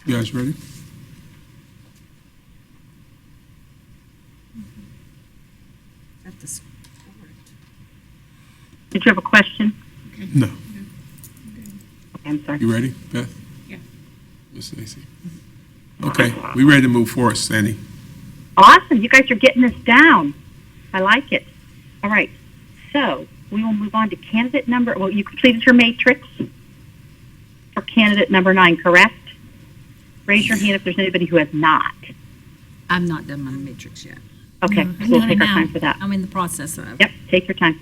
You guys ready? At the sport. Did you have a question? No. Okay, I'm sorry. You ready, Beth? Yeah. Miss Stacy? Okay, we ready to move forward, Sandy. Awesome. You guys are getting this down. I like it. All right. So we will move on to candidate number. Well, you completed your matrix for candidate number 9, correct? Raise your hand if there's anybody who has not. I'm not done my matrix yet. Okay. I'm We'll doing take it our now. time for that. I'm in the process of. Yep. Take your time.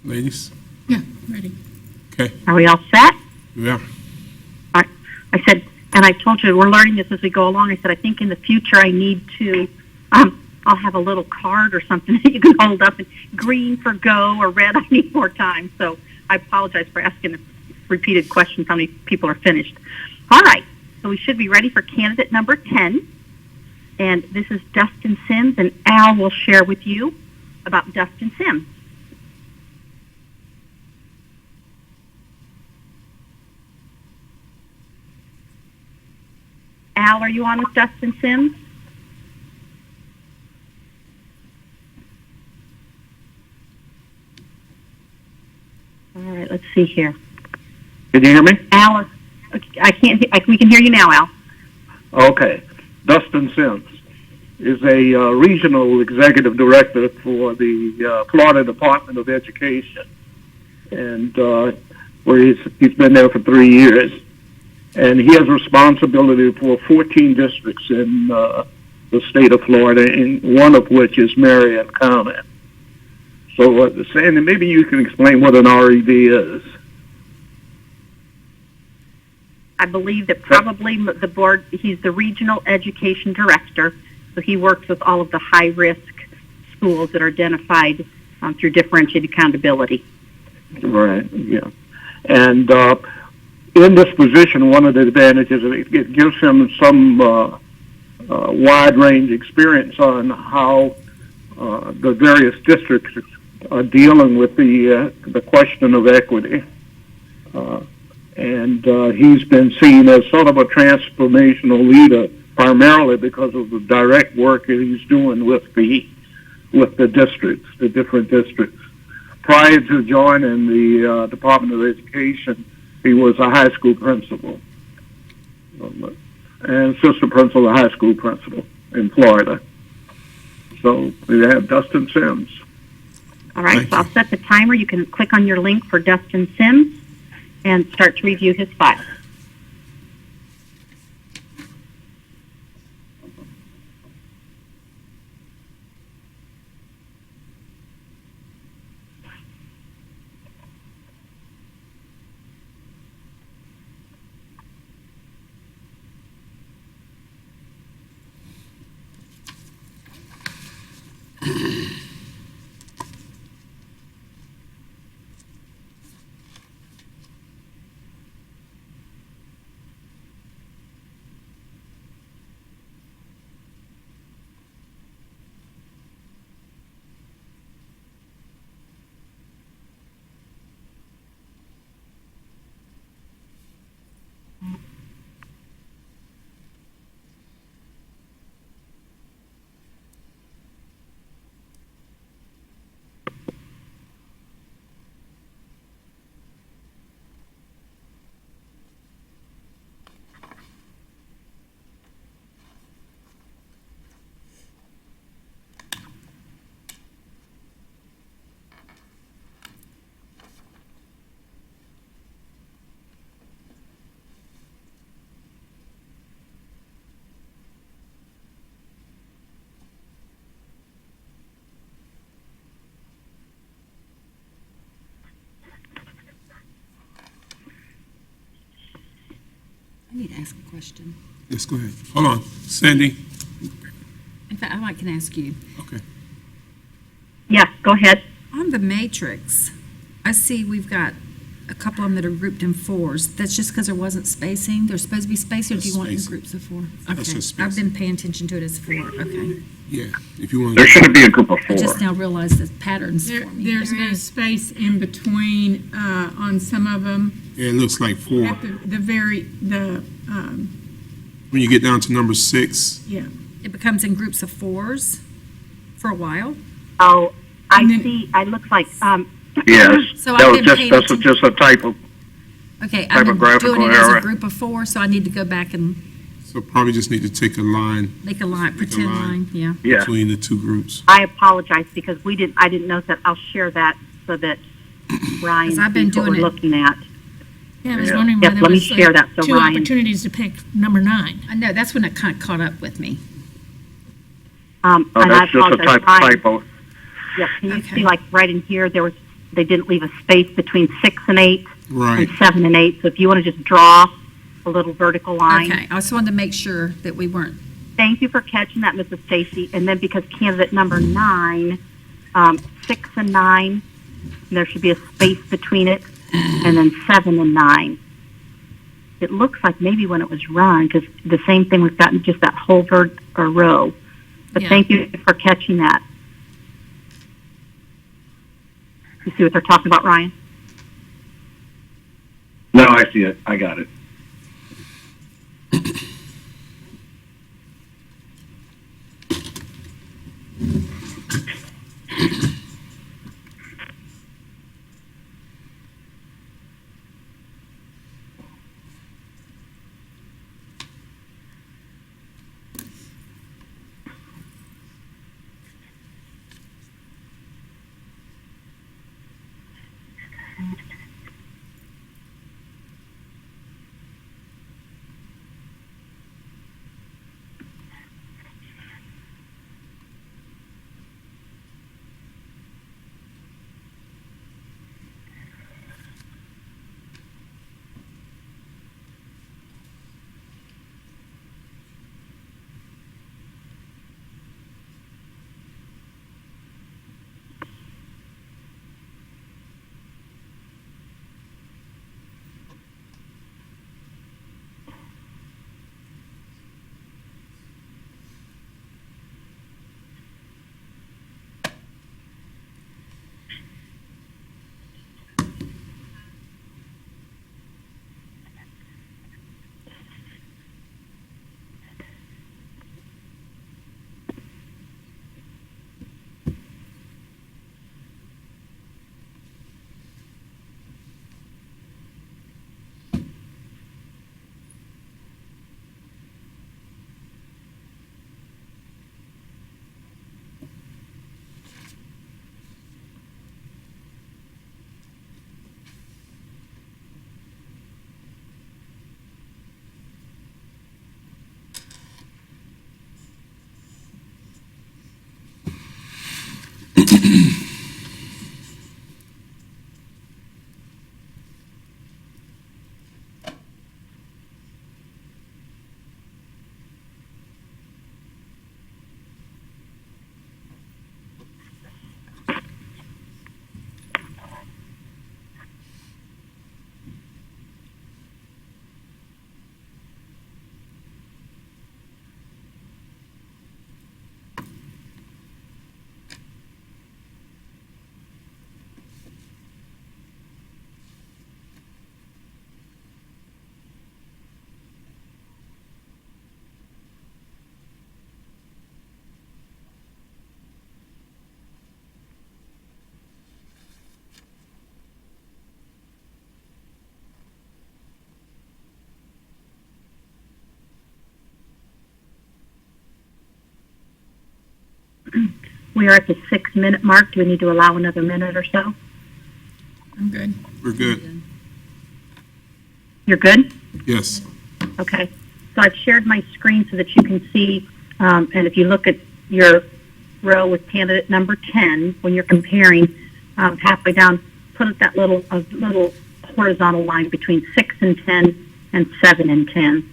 Ladies? Yeah, ready. Okay, Are we all set? yeah. I said, and I told you we're learning this as we go along. I said, I think in the future I need to, I'll have a little card or something that you can hold up, and green for go or red, I need more time. So I apologize for asking repeated questions how many people are finished. All right, so we should be ready for candidate number 10. And this is Dustin Sims, and Al will share with you about Dustin Sims. Al, are you on with Dustin Sims? All right, let's see here. Can you hear me? Al, I can't. We can hear you now, Al. Okay. Dustin Sims is a regional executive director for the Florida Department of Education, and where he's been there for 3 years. And he has responsibility for 14 districts in the state of Florida, one of which is Marion County. So, Sandy, maybe you can explain what an RED is. I believe that probably the board, he's the regional education director, so he works with all of the high-risk schools that are identified through differentiated accountability. Right, yeah. And in this position, one of the advantages, it gives him some wide range experience on how the various districts are dealing with the question of equity. And he's been seen as sort of a transformational leader, primarily because of the direct work that he's doing with the districts, the different districts. Prior to joining the Department of Education, he was a high school principal and assistant principal, a high school principal in Florida. So we have Dustin Sims. All right, Thank so I'll you. set the timer. You can click on your link for Dustin Sims and start to review his file. I need to ask a question. Yes, go ahead. Hold on. Sandy? In fact, I can ask you. Okay. Yes, go ahead. On the matrix, I see we've got a couple of them that are grouped in fours. That's just because there wasn't spacing? There's supposed to be spacing, or do you want it in Spacing. groups of four? That's Okay, just I've spacing. been paying attention to it as four, okay. Yeah, if you want There to. shouldn't be a group of I four. just now realized the patterns There, for me. there's no space in between, on some of them. Yeah, it looks like 4. At the When you get down to number 6, yeah. It becomes in groups of fours for a while? Oh, I And then- see. I looks like, Yes, So that I've was been just, paying that's attention. just a typo. Okay, I've been Typographical doing it as a error. group of four, so I need to go back and so probably just need to take a line make a line, pretend line. line, yeah. Yeah, between the two groups. I apologize because I didn't know that. I'll share that so that Ryan 'Cause I've been sees what doing we're it. looking at. Yeah, I was Yeah. wondering why Yep, there let me was share that so two Ryan. opportunities to pick number 9. I know, that's when it kind of caught up with me. oh, And I that's just a apologize, Ryan. typo. Yep, can you Okay. see like right in here, they didn't leave a space between 6 and 8 Right. and 7 and 8. So if you want to just draw a little vertical line. Okay, I just wanted to make sure that we weren't, Thank you for catching that, Mrs. Stacy. And then because candidate number 9, 6 and 9, there should be a space between it, and then 7 and 9. It looks like maybe when it was run, because the same thing, we've gotten just that whole row. But Yeah. thank you for catching that. You see what they're talking about, Ryan? No, I see it. I got it. We are at the 6-minute mark. Do we need to allow another minute or so? I'm good. We're good. You're good? Yes. Okay. So I've shared my screen so that you can see, and if you look at your row with candidate number 10, when you're comparing halfway down, put that little horizontal line between 6 and 10 and 7 and 10.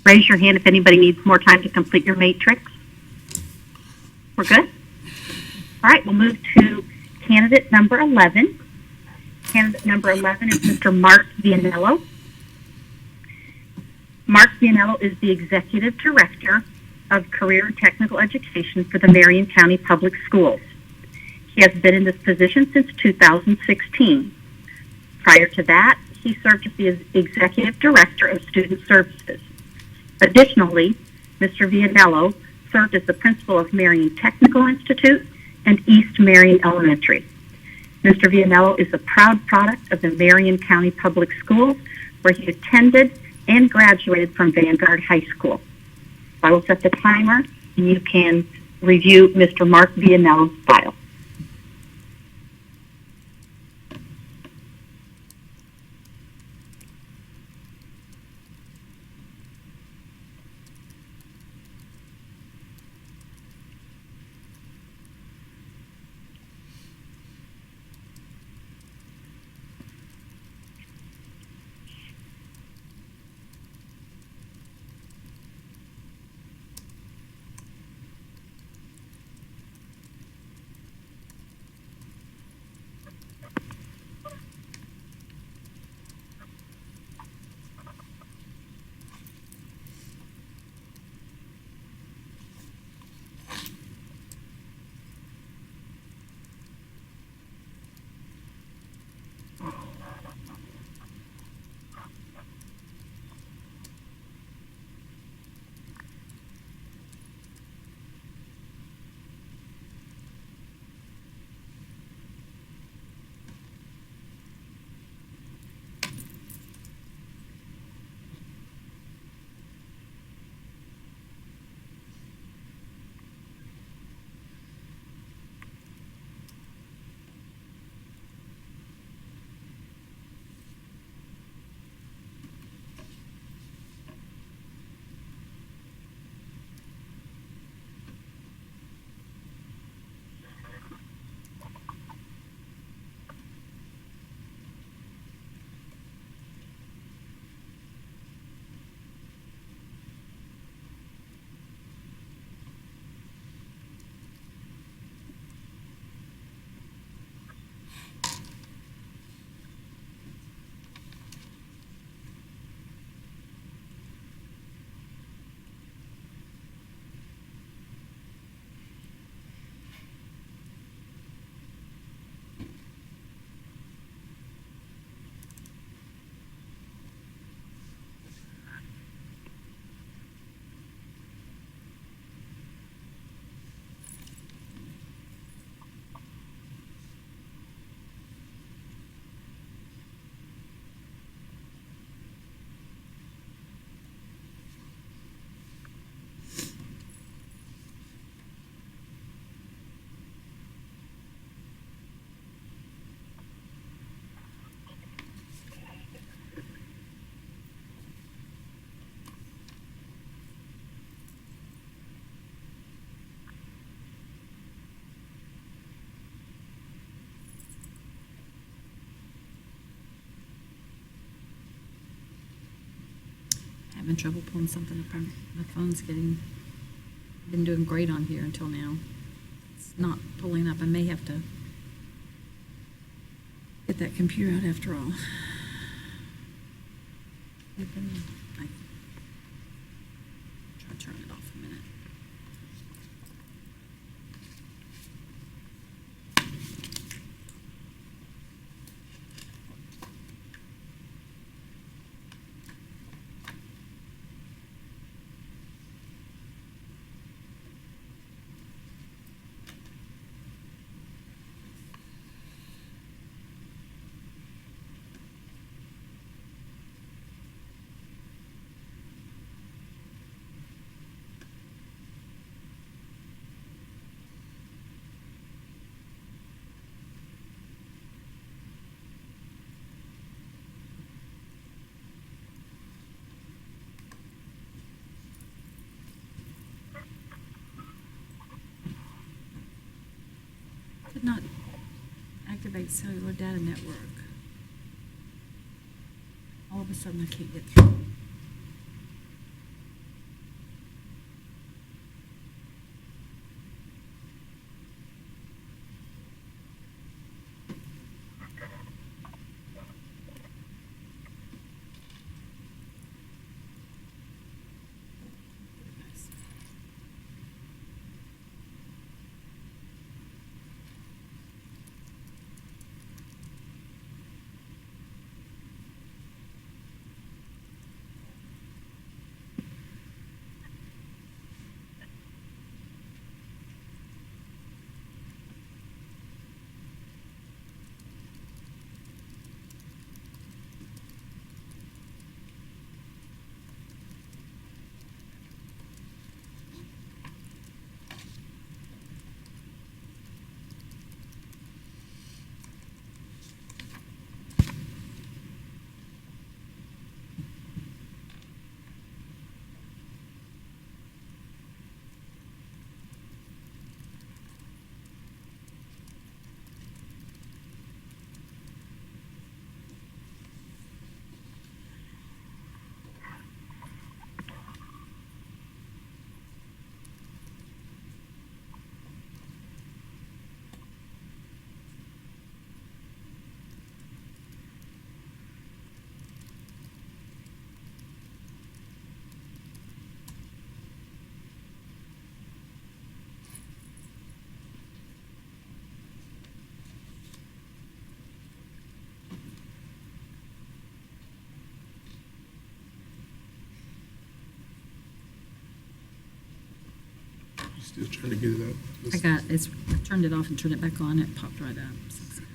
Raise your hand if anybody needs more time to complete your matrix. We're good? All right, we'll move to candidate number 11. Candidate number 11 is Mr. Mark Vianello. Mark Vianello is the Executive Director of Career and Technical Education for the Marion County Public Schools. He has been in this position since 2016. Prior to that, he served as the Executive Director of Student Services. Additionally, Mr. Vianello served as the principal of Marion Technical Institute and East Marion Elementary. Mr. Vianello is a proud product of the Marion County Public Schools, where he attended and graduated from Vanguard High School. I will set the timer, and you can review Mr. Mark Vianello's file. having trouble pulling something up on my phone's been doing great on here until now. It's not pulling up. I may have to get that computer out after all. Try to turn it off a minute. Could not activate cellular data network. All of a sudden, I can't get through. Still trying to get it up. I turned it off and turned it back on. It popped right up. So it's good.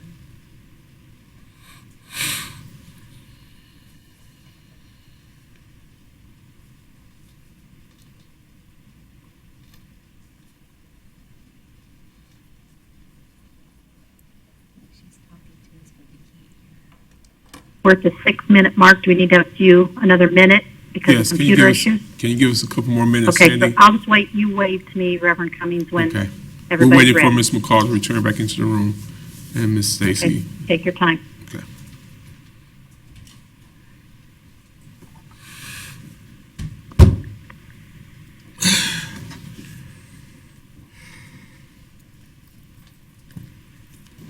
We're at the 6-minute mark. Do we need to have another minute because Yes, of can you computer give us, issues? can you give us a couple more minutes, Okay, so Sandy? I'll just wait. You wave to me, Reverend Cummings, when Okay. We're everybody's waiting for ready. Ms. McCall to return back into the room, and Ms. Stacy. Okay, take your time. Okay.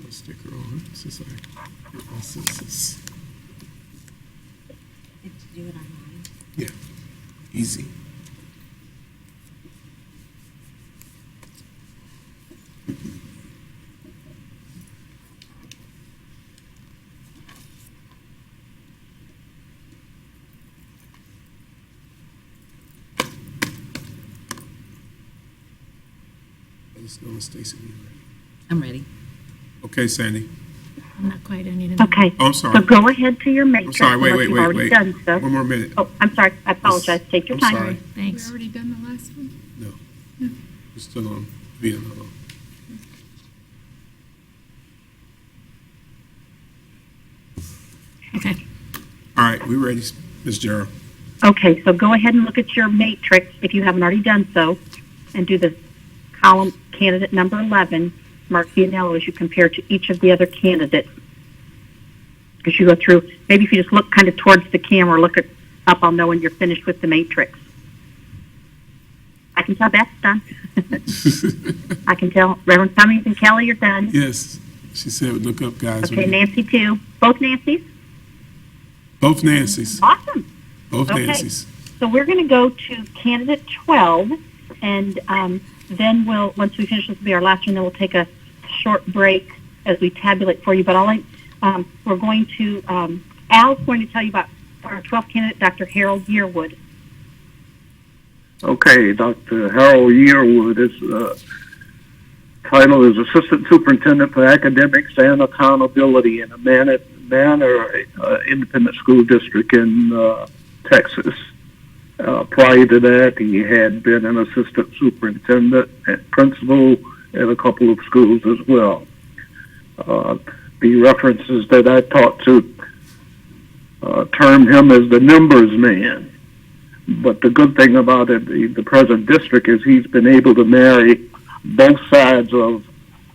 Put a sticker on it, since I get my census. Did you do it online? Yeah, easy. Let us know when Stacy will be ready. I'm ready. Okay, Sandy. I'm not quite, I need another. Okay. Oh, I'm So sorry. go ahead to your matrix. I'm sorry, wait, unless wait, you've wait, already wait. done so. One more minute. Oh, I'm sorry. I apologize. Take your I'm time. sorry. Thanks. We already done the last one? No. We're still on Vietnam. Okay. All right, we ready, Ms. Jarrell? Okay, so go ahead and look at your matrix if you haven't already done so, and do the column candidate number 11, Mark Vianello, as you compare to each of the other candidates. As you go through, maybe if you just look kind of towards the camera, look at up, I'll know when you're finished with the matrix. I can tell Beth's done. I can tell Reverend Cummings and Kelly are done. Yes, she said, look up, guys. Okay, Nancy too. Both Nancys? Both Nancy's. Awesome. Both Okay. Nancy's. So we're going to go to candidate 12, and then once we finish, this will be our last one, then we'll take a short break as we tabulate for you. But we're going to, Al's going to tell you about our 12th candidate, Dr. Harold Yearwood. Okay, Dr. Harold Yearwood is title is Assistant Superintendent for Academics and Accountability in a Manor Independent School District in Texas. Prior to that, he had been an assistant superintendent and principal at a couple of schools as well. The references that I talked to term him as the numbers man. But the good thing about it, the present district, is he's been able to marry both sides of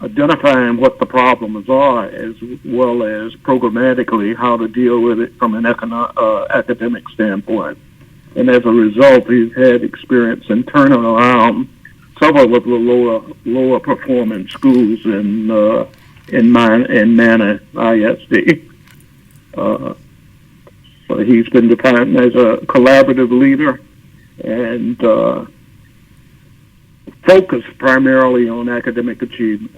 identifying what the problems are, as well as programmatically how to deal with it from an academic standpoint. And as a result, he's had experience in turning around several of the lower performing schools in Manor ISD. So he's been defined as a collaborative leader and focused primarily on academic achievement.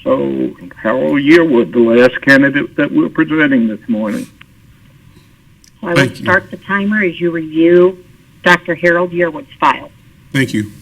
So Harold Yearwood, the last candidate that we're presenting this morning. So I will Thank you. start the timer as you review Dr. Harold Yearwood's file. Thank you.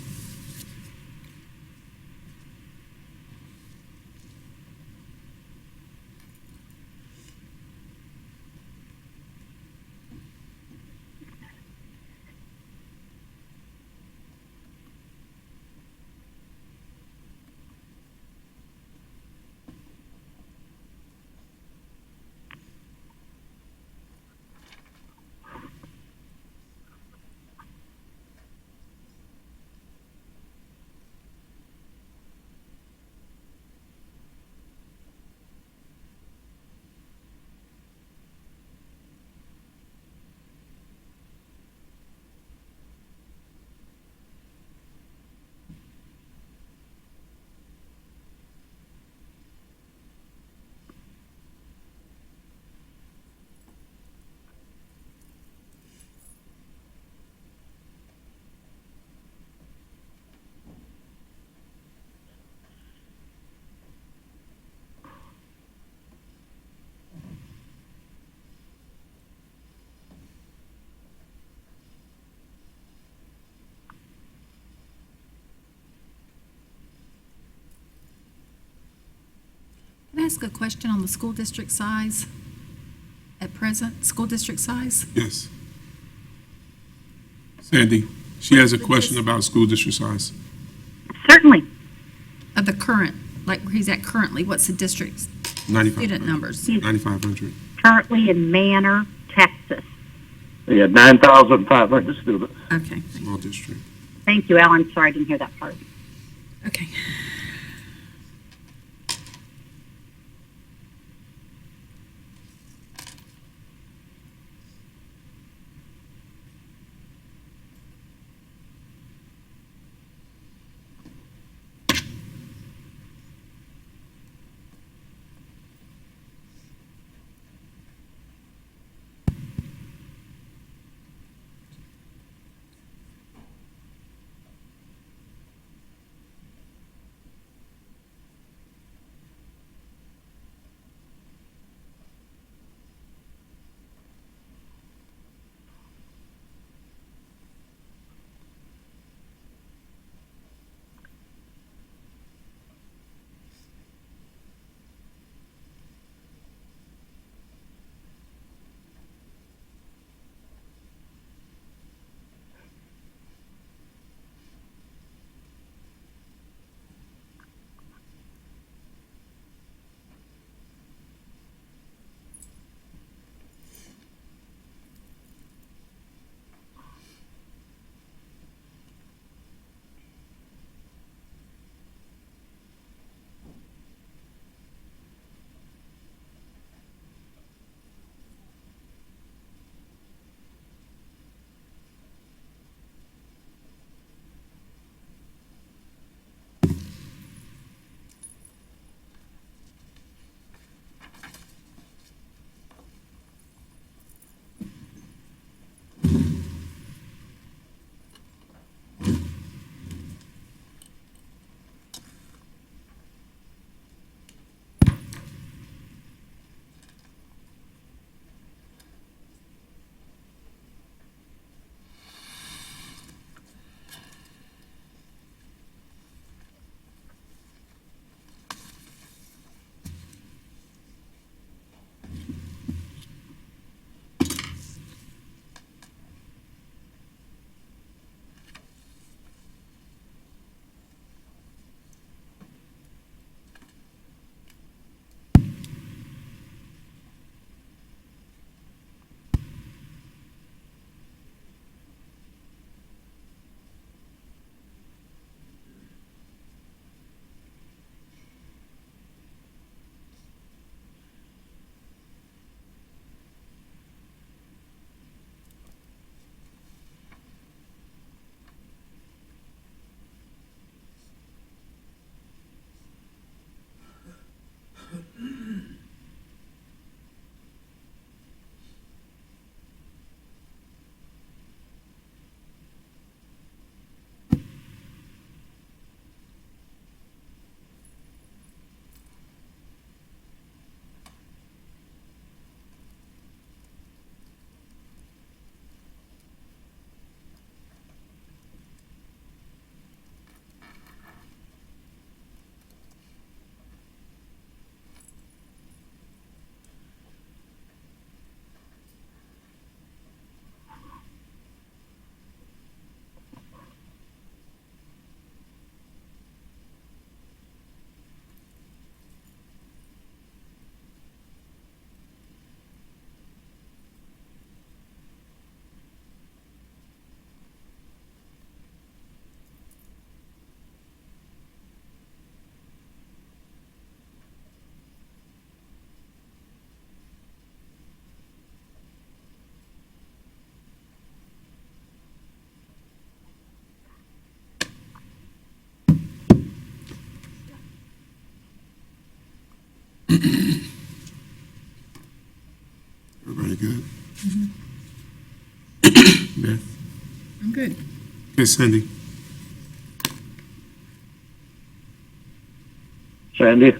Can I ask a question on the school district size? At present, school district size? Yes. Sandy, she has a question about school district size. Certainly. Of the current, like where he's at currently, what's the district's student 9,500. numbers? 9,500. Currently in Manor, Texas. He had 9,500 students. Okay, Small district. Thank you, Al. I'm sorry I didn't hear that part. okay. Everybody good? Beth? I'm good. Okay, Cindy? Sandy?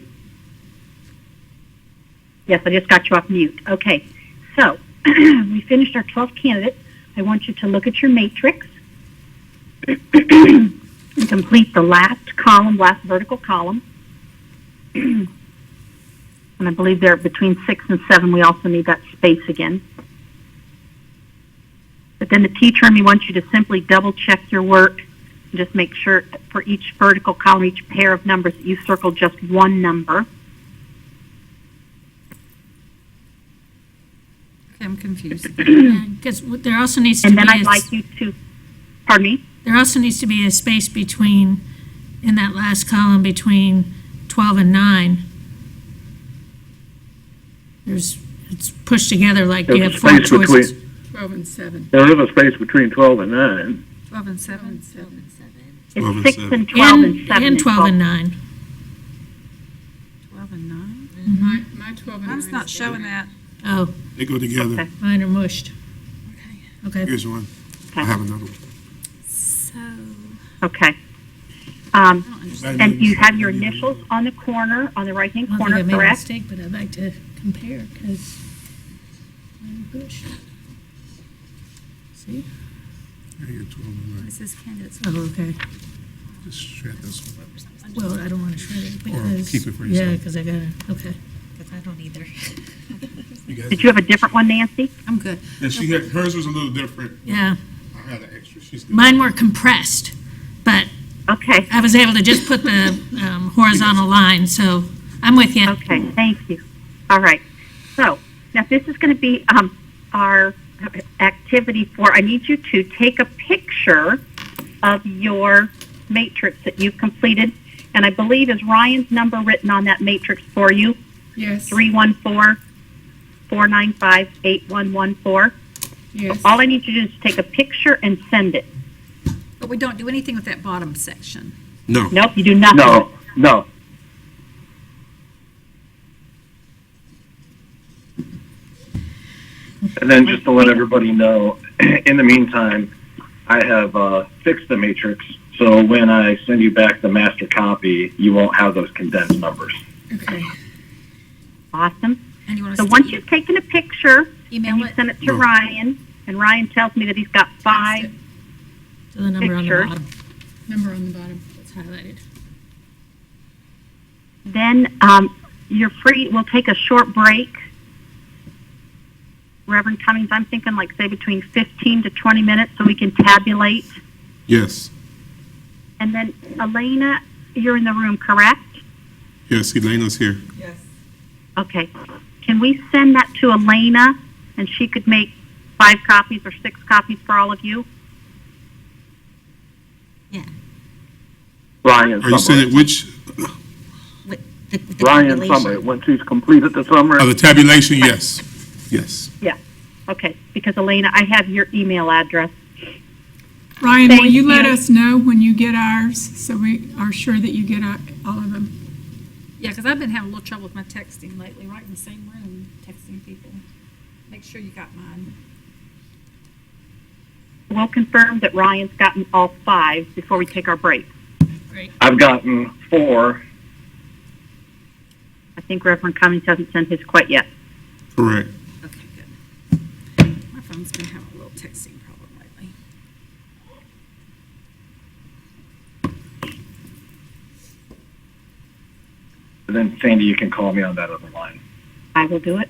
Yes, I just got you off mute. Okay, so we finished our 12 candidates. I want you to look at your matrix and complete the last column, last vertical column. And I believe they're between 6 and 7. We also need that space again. But then the T term, we want you to simply double check your work and just make sure for each vertical column, each pair of numbers, that you circle just one number. Okay, I'm confused. Because there also needs to And be, then I'd like you to, pardon me? there also needs to be a space between, in that last column, between 12 and 9. It's pushed together like you There's have a four space choices. 12 and 7. There is a space between 12 and 9. 12 and 7. It's 12 and 6 7. and 12 and 7 And 12 and 9. 12 and 9? My 12 and 9. Mine's not showing that. Oh, They go together. Okay. mine are mushed. Okay. Here's one. I Okay. have another one. So, Okay. I don't understand. And you have your initials on the corner, on the right-hand I don't think corner, I made a correct? mistake, but I'd like to compare, because mine are mushed. See? Here, you're 12 and 9. This is candidates. Oh, okay. Just shred this one. Well, I don't want to shred it, Or because. keep it for Yeah, yourself. because I gotta, okay. Because I don't either. You guys- Did you have a different one, Nancy? I'm good. Yeah, she had, hers was a little different. Yeah, I had an extra. She's good. mine were compressed, but Okay, I was able to just put the horizontal line, so I'm with you. okay, thank you. All right. So, now this is going to be our activity for, I need you to take a picture of your matrix that you've completed. And I believe is Ryan's number written on that matrix for you? Yes. 314-495-8114. Yes. All I need you to do is take a picture and send it. But we don't do anything with that bottom section. No. Nope, you do nothing. No. And then just to let everybody know, in the meantime, I have fixed the matrix, so when I send you back the master copy, you won't have those condensed numbers. Okay. Awesome. And you want So us once to you've taken a picture and email you it? send it to No. Ryan, and Ryan tells me that he's got 5, So the number on the Picture. bottom, Number on the bottom. it's highlighted. then you're free. We'll take a short break. Reverend Cummings, I'm thinking like say between 15 to 20 minutes so we can tabulate. Yes. And then Elena, you're in the room, correct? Yes, Elena's here. Okay. Can we send that to Elena and she could make 5 copies or 6 copies for all of you? Ryan Are you saying summary. which, With the Ryan tabulation. summary. Once he's completed the summary. the tabulation? Yes. Yes. Okay, because Elena, I have your email address. Ryan, will Thank you let you. us know when you get ours so we are sure that you get all of them? Yeah, because I've been having a little trouble with my texting lately, right in the same room, texting people. Make sure you got mine. We'll confirm that Ryan's gotten all 5 before we take our break. I've gotten 4. I think Reverend Cummings hasn't sent his quite yet. Correct. Okay, good. My phone's been having a little texting problem lately. And then Sandy, you can call me on that other line. I will do it.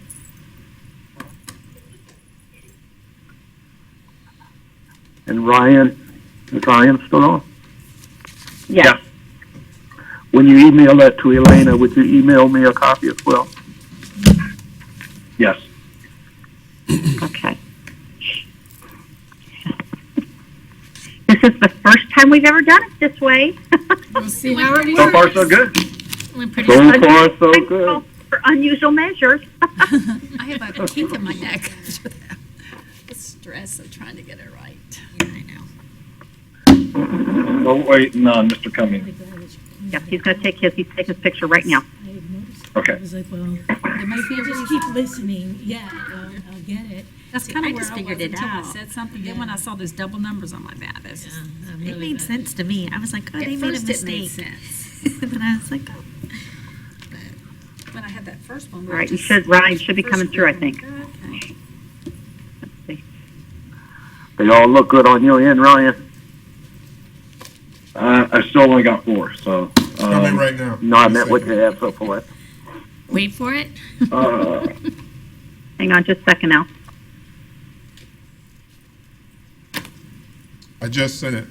And Ryan, is Ryan still on? Yes. Yeah. When you email that to Elena, would you email me a copy as well? Yes. Okay. This is the first time we've ever done it this way. We'll see how it So works. far, so good. We're pretty, So far, so good. For unusual measures. I have a kink in my neck after that. The stress of trying to get it right. Yeah, I know. Oh, wait, no, Mr. Cummings. Yep, he's going to take his picture right now. I had noticed Okay. I was like, well, There must be a if you just reason. keep listening, yeah, I'll get it. That's See, kind I of where just I was figured it until I out. said something. Then when I saw those double numbers, I'm like, that, this is. It made sense to me. I was like, oh, they At made a first it made mistake. sense. But I was like, oh. When I had that first one. All right, Ryan should be coming through, I think. Okay. They all look good on your end, Ryan. I still only got 4, so. Coming right now. No, I meant what you have so far. Wait for it. Hang on just a second now. I just sent it.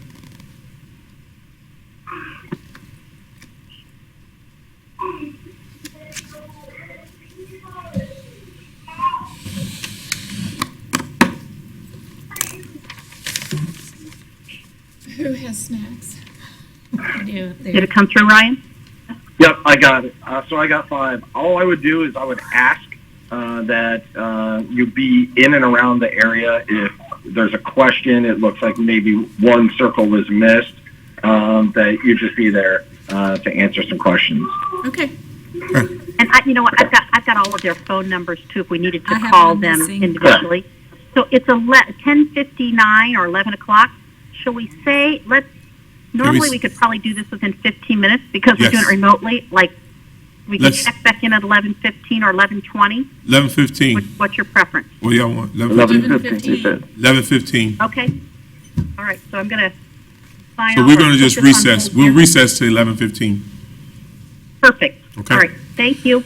Who has snacks? I do. Did it come through, Ryan? Yep, I got it. So I got 5. All I would do is I would ask that you be in and around the area. If there's a question, it looks like maybe one circle was missed, that you just be there to answer some questions. Okay. And you know what? I've got all of their phone numbers too. If we needed to I have call one them missing. individually. So it's 10:59 or 11 o'clock. Shall we say? Normally, we could probably do this within 15 minutes because we're doing Yes. it remotely. Like, we can Let's- check back in at 11:15 or 11:20. 11:15. What's your preference? What do y'all want? 11:15, you said. 11:15. Okay. All right. So I'm gonna sign So off we're or going to put just this on recess. hold We'll here. recess to 11:15. Perfect. Okay. All right. Thank you.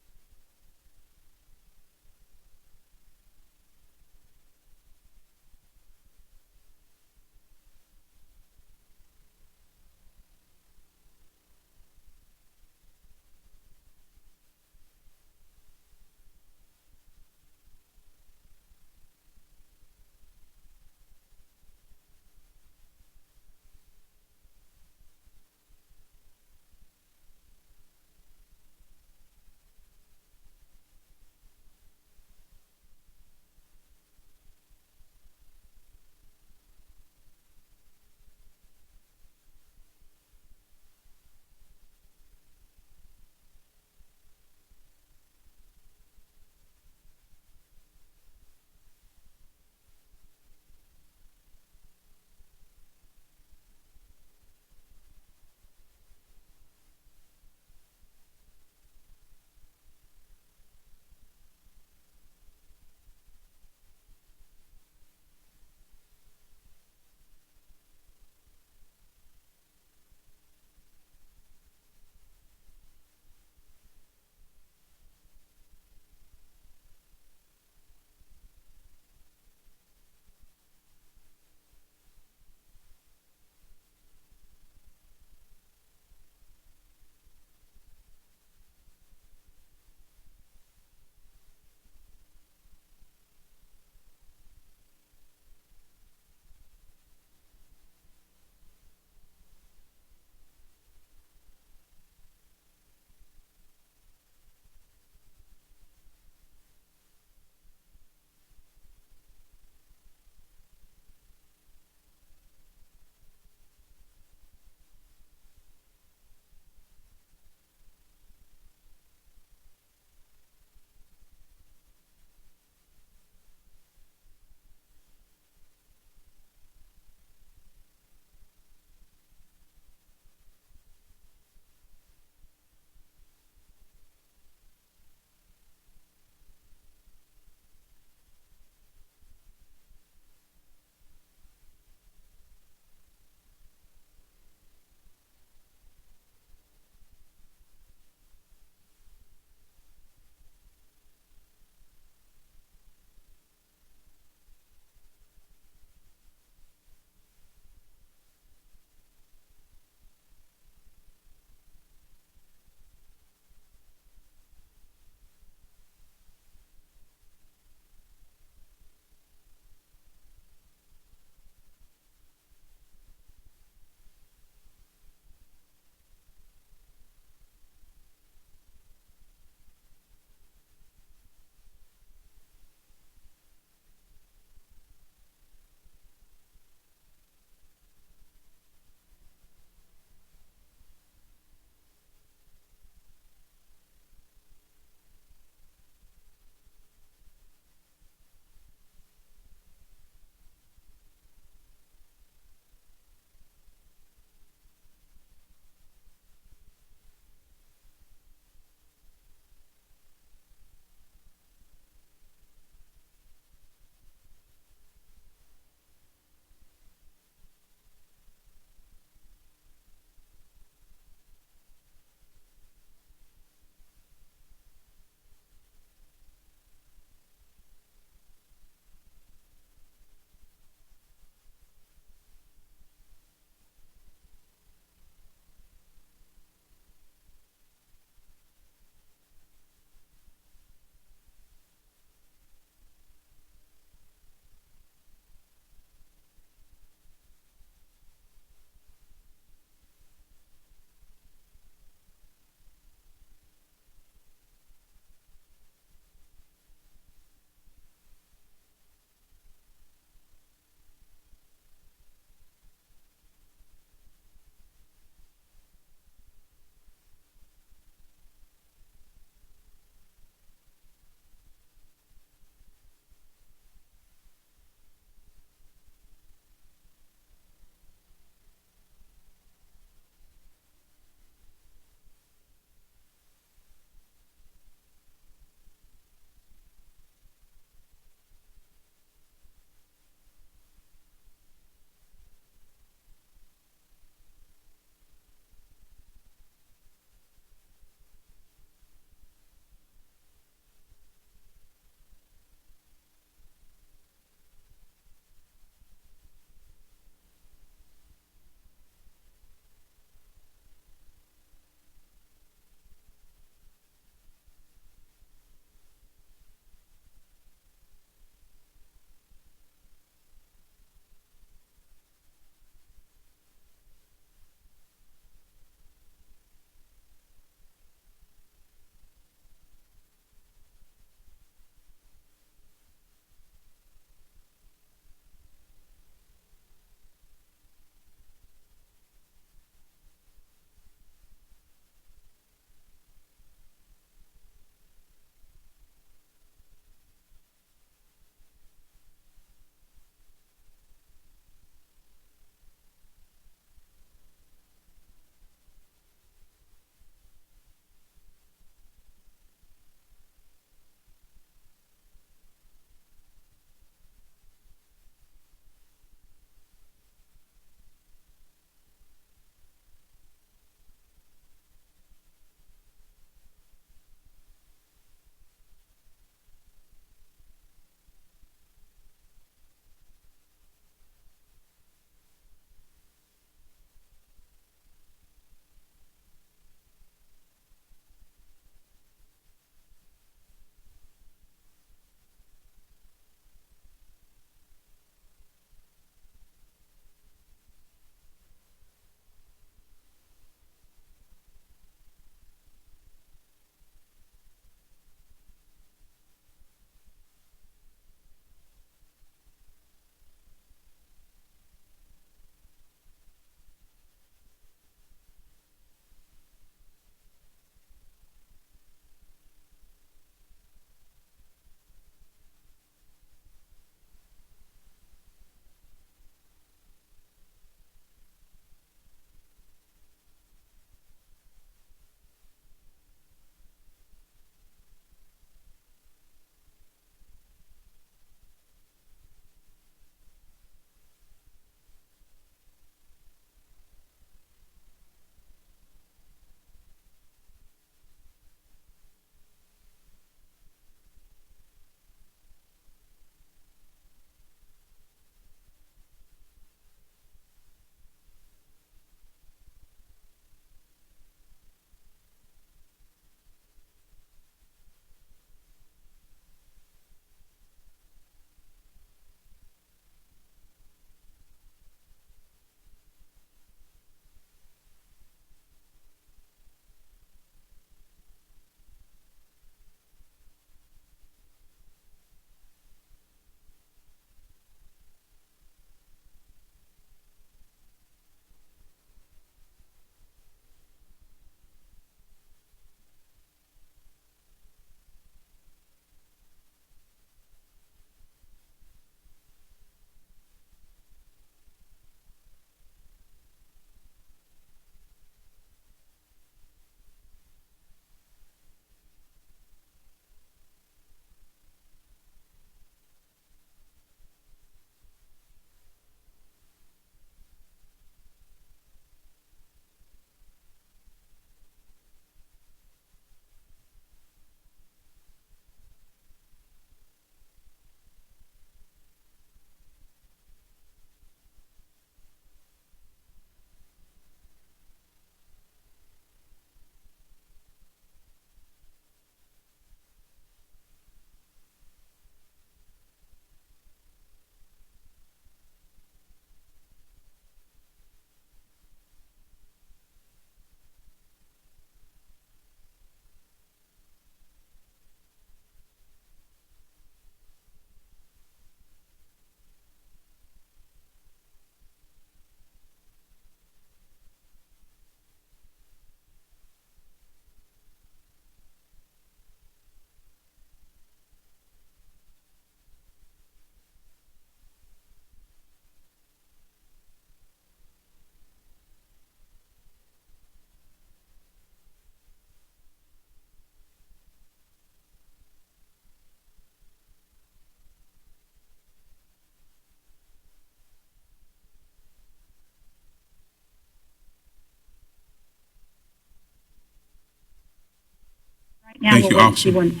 Yeah, Thank we'll you, wait and see officer. when-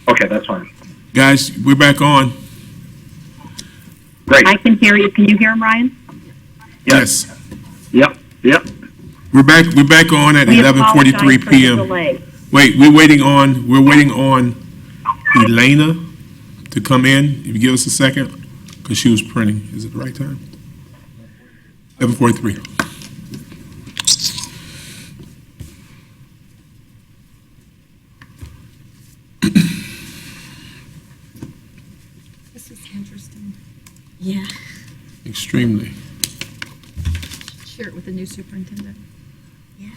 Okay, that's fine. Guys, we're back on. Great. I can hear you. Can you hear him, Ryan? Yes. Yep, yep. We're back on at We 11:43 apologize for the PM. delay. Wait, we're waiting on Elena to come in. If you give us a second, because she was printing. Is it the right time? 11:43. This is interesting. Yeah. Extremely. Share it with the new superintendent. Yeah.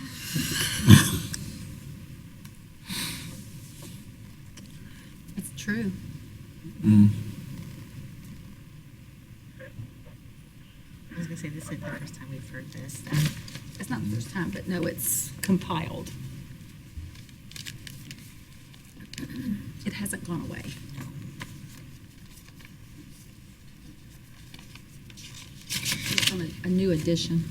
It's true. Mm. I was gonna say, this isn't the first time we've heard this. It's not the first time, but no, it's compiled. It hasn't gone away. It's on a new edition.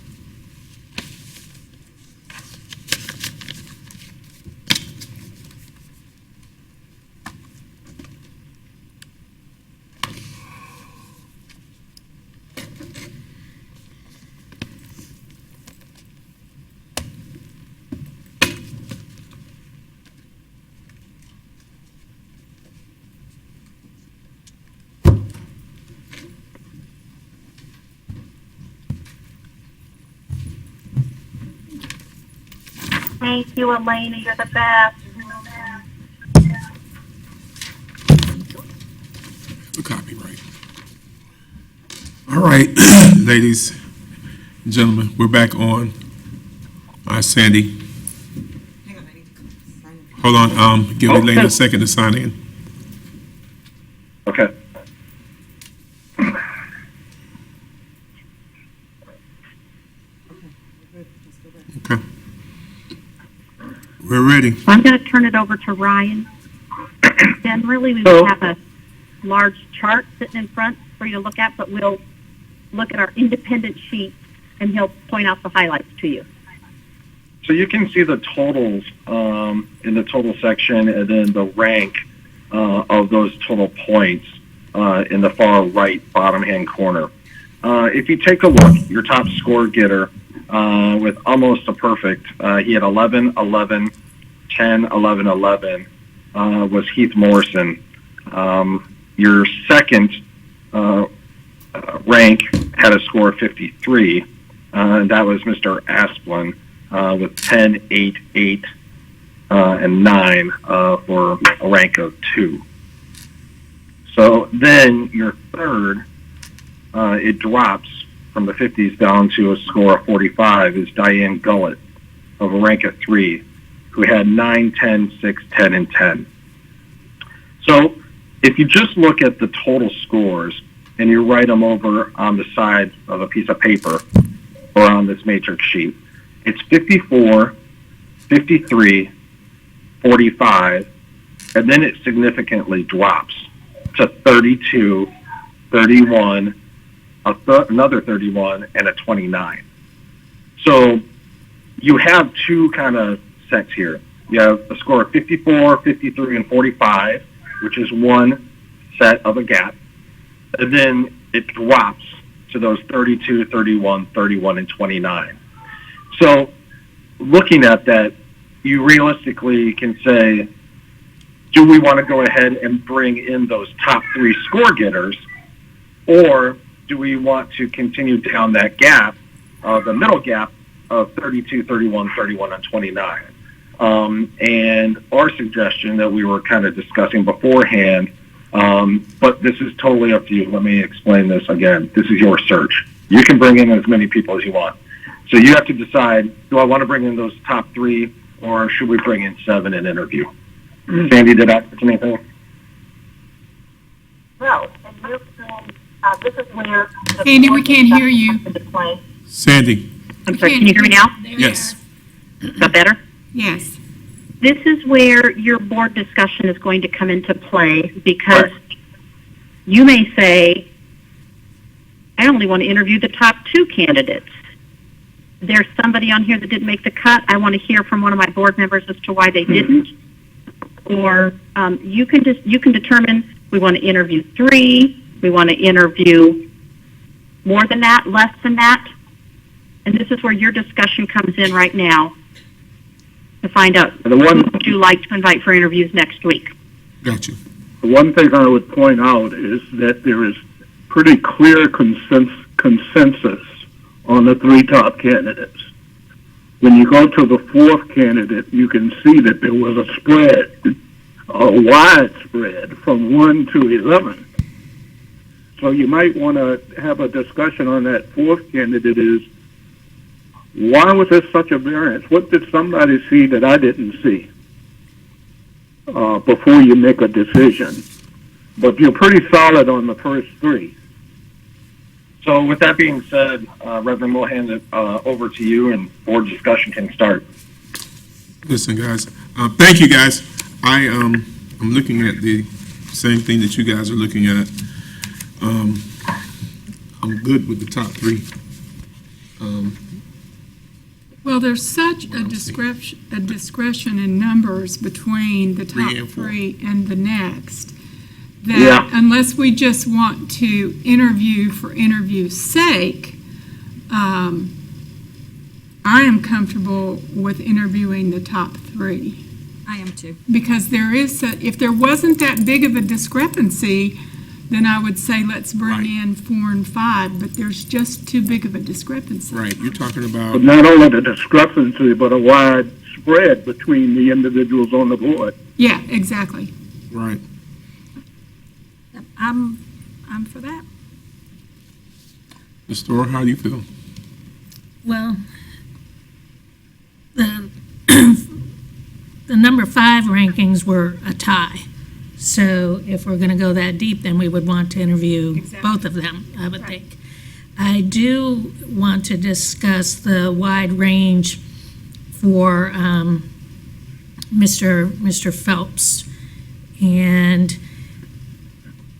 Thank you, Elena. You're the best. The copyright. All right, ladies and gentlemen, we're back on. All right, Sandy. Hold on, give Elena a second to sign in. Okay. Okay. We're ready. I'm going to turn it over to Ryan. Generally, we So- would have a large chart sitting in front for you to look at, but we'll look at our independent sheet, and he'll point out the highlights to you. So you can see the totals in the total section, and then the rank of those total points in the far right bottom hand corner. If you take a look, your top score getter with almost a perfect, he had 11, 11, 10, 11, 11, was Heath Morrison. Your second rank had a score of 53, and that was Mr. Asplin with 10, 8, 8, and 9 for a rank of 2. So then your third, it drops from the 50s down to a score of 45, is Diane Gullett of a rank of 3, who had 9, 10, 6, 10, and 10. So if you just look at the total scores and you write them over on the side of a piece of paper or on this matrix sheet, it's 54, 53, 45, and then it significantly drops to 32, 31, another 31, and a 29. So you have two kind of sets here. You have a score of 54, 53, and 45, which is one set of a gap. And then it drops to those 32, 31, 31, and 29. So looking at that, you realistically can say, do we want to go ahead and bring in those top 3 score getters, or do we want to continue down that gap, the middle gap of 32, 31, 31, and 29? And our suggestion that we were kind of discussing beforehand, but this is totally up to you. Let me explain this again. This is your search. You can bring in as many people as you want. So you have to decide, do I want to bring in those top 3, or should we bring in 7 and interview? Sandy, did I ask anything? No, and this is where... Sandy, we can't hear you. Sandy, I'm sorry, can you hear me now? yes. Is that better? Yes. This is where your board discussion is going to come into play, because you may say, I only want to interview the top 2 candidates. There's somebody on here that didn't make the cut. I want to hear from one of my board members as to why they didn't. or you can determine we want to interview 3, we want to interview more than that, less than that, and this is where your discussion comes in right now to find out The one- who would you like to invite for interviews next week. Got you. The one thing I would point out is that there is pretty clear consensus on the 3 top candidates. When you go to the 4th candidate, you can see that there was a spread, a wide spread from 1 to 11. So you might want to have a discussion on that 4th candidate is, why was there such a variance? What did somebody see that I didn't see? Before you make a decision. But you're pretty solid on the first 3. So with that being said, Reverend, we'll hand it over to you and board discussion can start. Listen, guys, thank you, guys. I'm looking at the same thing that you guys are looking at. I'm good with the top 3. Well, there's such a discretion in numbers between the 3 top and 4. 3 and the next, that Yeah. unless we just want to interview for interview's sake, I am comfortable with interviewing the top 3. I am too. Because there is, if there wasn't that big of a discrepancy, then I would say let's bring Right. in 4 and 5, but there's just too big of a discrepancy. Right, you're talking But about, not only the discrepancy, but a wide spread between the individuals on the board. Yeah, exactly. right. I'm for that. Mr. Orr, how do you feel? Well, the, the number 5 rankings were a tie. So if we're going to go that deep, then we would want to interview Exactly. both of them, I would Right. think. I do want to discuss the wide range for Mr. Phelps. And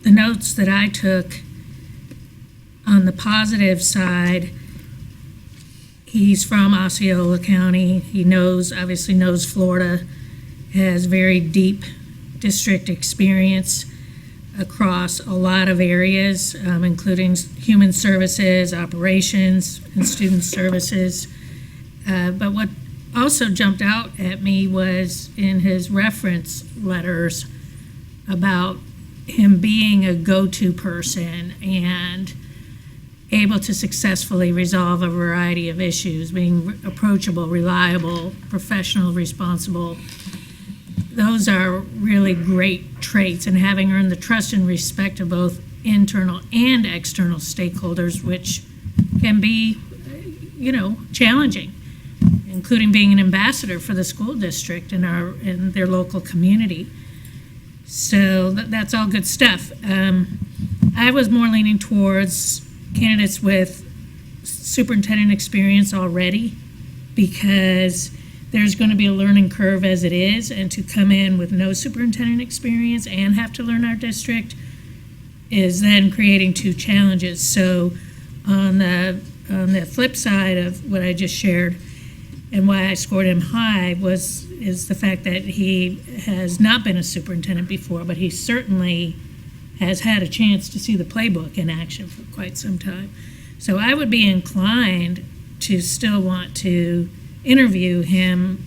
the notes that I took on the positive side, he's from Osceola County. He obviously knows Florida, has very deep district experience across a lot of areas, including human services, operations, and student services. But what also jumped out at me was in his reference letters about him being a go-to person and able to successfully resolve a variety of issues, being approachable, reliable, professional, responsible. Those are really great traits, and having earned the trust and respect of both internal and external stakeholders, which can be, challenging, including being an ambassador for the school district in their local community. So that's all good stuff. I was more leaning towards candidates with superintendent experience already, because there's going to be a learning curve as it is, and to come in with no superintendent experience and have to learn our district is then creating 2 challenges. So on the flip side of what I just shared, and why I scored him high is the fact that he has not been a superintendent before, but he certainly has had a chance to see the playbook in action for quite some time. So I would be inclined to still want to interview him.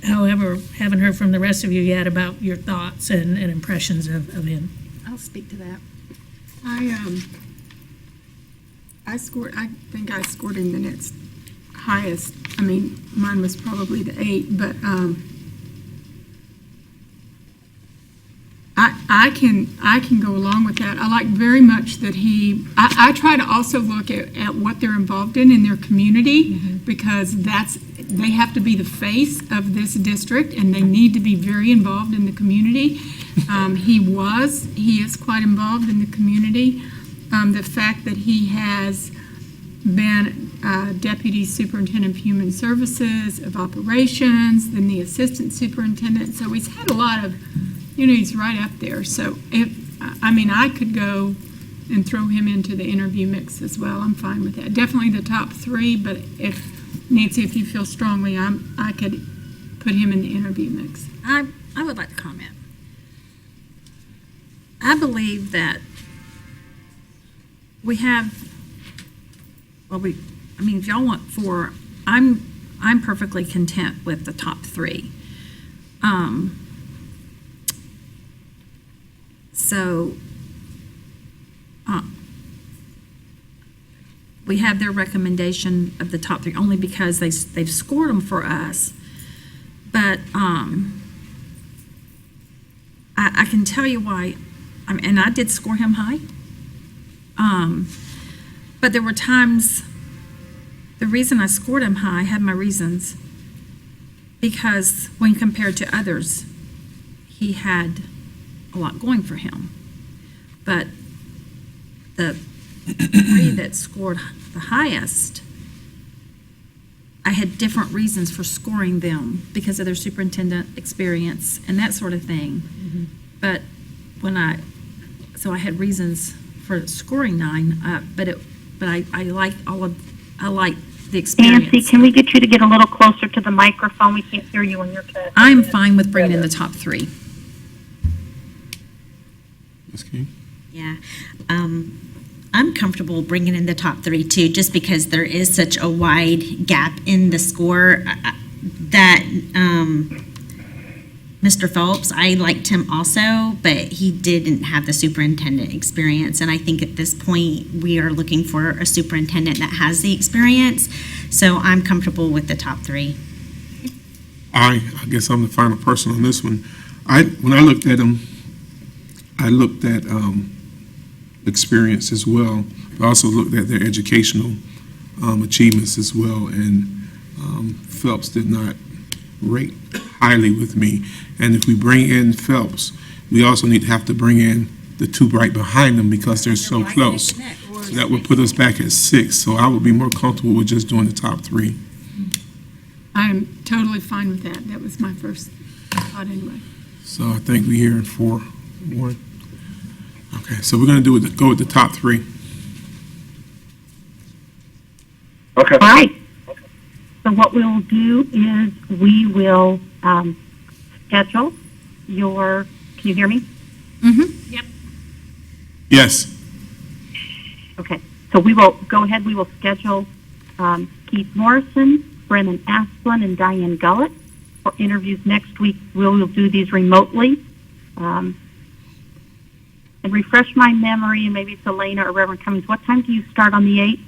However, haven't heard from the rest of you yet about your thoughts and impressions of him. I'll speak to that. I think I scored him the next highest. I mean, mine was probably the 8, but I can go along with that. I like very much that I try to also look at what they're involved in their community, because they have to be the face of this district, and they need to be very involved in the community. He is quite involved in the community. The fact that he has been Deputy Superintendent of Human Services, of Operations, then the Assistant Superintendent, so he's had a lot of, he's right up there. So I could go and throw him into the interview mix as well. I'm fine with that. Definitely the top 3, but Nancy, if you feel strongly, I could put him in the interview mix. I would like to comment. I believe that we have, if y'all want four, I'm perfectly content with the top three. So, we have their recommendation of the top three only because they've scored them for us. But I can tell you why, and I did score him high. But there were times, the reason I scored him high, I had my reasons, because when compared to others, he had a lot going for him. But the three that scored the highest, I had different reasons for scoring them because of their superintendent experience and that sort of thing. But so I had reasons for scoring 9, but I like the experience. Nancy, can we get you to get a little closer to the microphone? We can't hear you when you're talking. I'm fine with bringing in the top 3. Ms. King? Yeah. I'm comfortable bringing in the top 3 too, just because there is such a wide gap in the score that Mr. Phelps, I liked him also, but he didn't have the superintendent experience. And I think at this point, we are looking for a superintendent that has the experience. So I'm comfortable with the top 3. I guess I'm the final person on this one. When I looked at him, I looked at experience as well. I also looked at their educational achievements as well, and Phelps did not rate highly with me. And if we bring in Phelps, we also have to bring in the 2 right behind them because they're so close. So that would put us back at 6. So I would be more comfortable with just doing the top 3. I am totally fine with that. That was my first thought anyway. So I think we're here in 4-1. Okay, so we're going to go with the top 3. Okay. All right. So what we'll do is we will schedule your, can you hear me? Yes. Okay. So we will go ahead, we will schedule Keith Morrison, Brennan Asplin, and Diane Gullett for interviews next week. We'll do these remotely. And refresh my memory, and maybe it's Elena or Reverend Cummings. What time do you start on the 8th?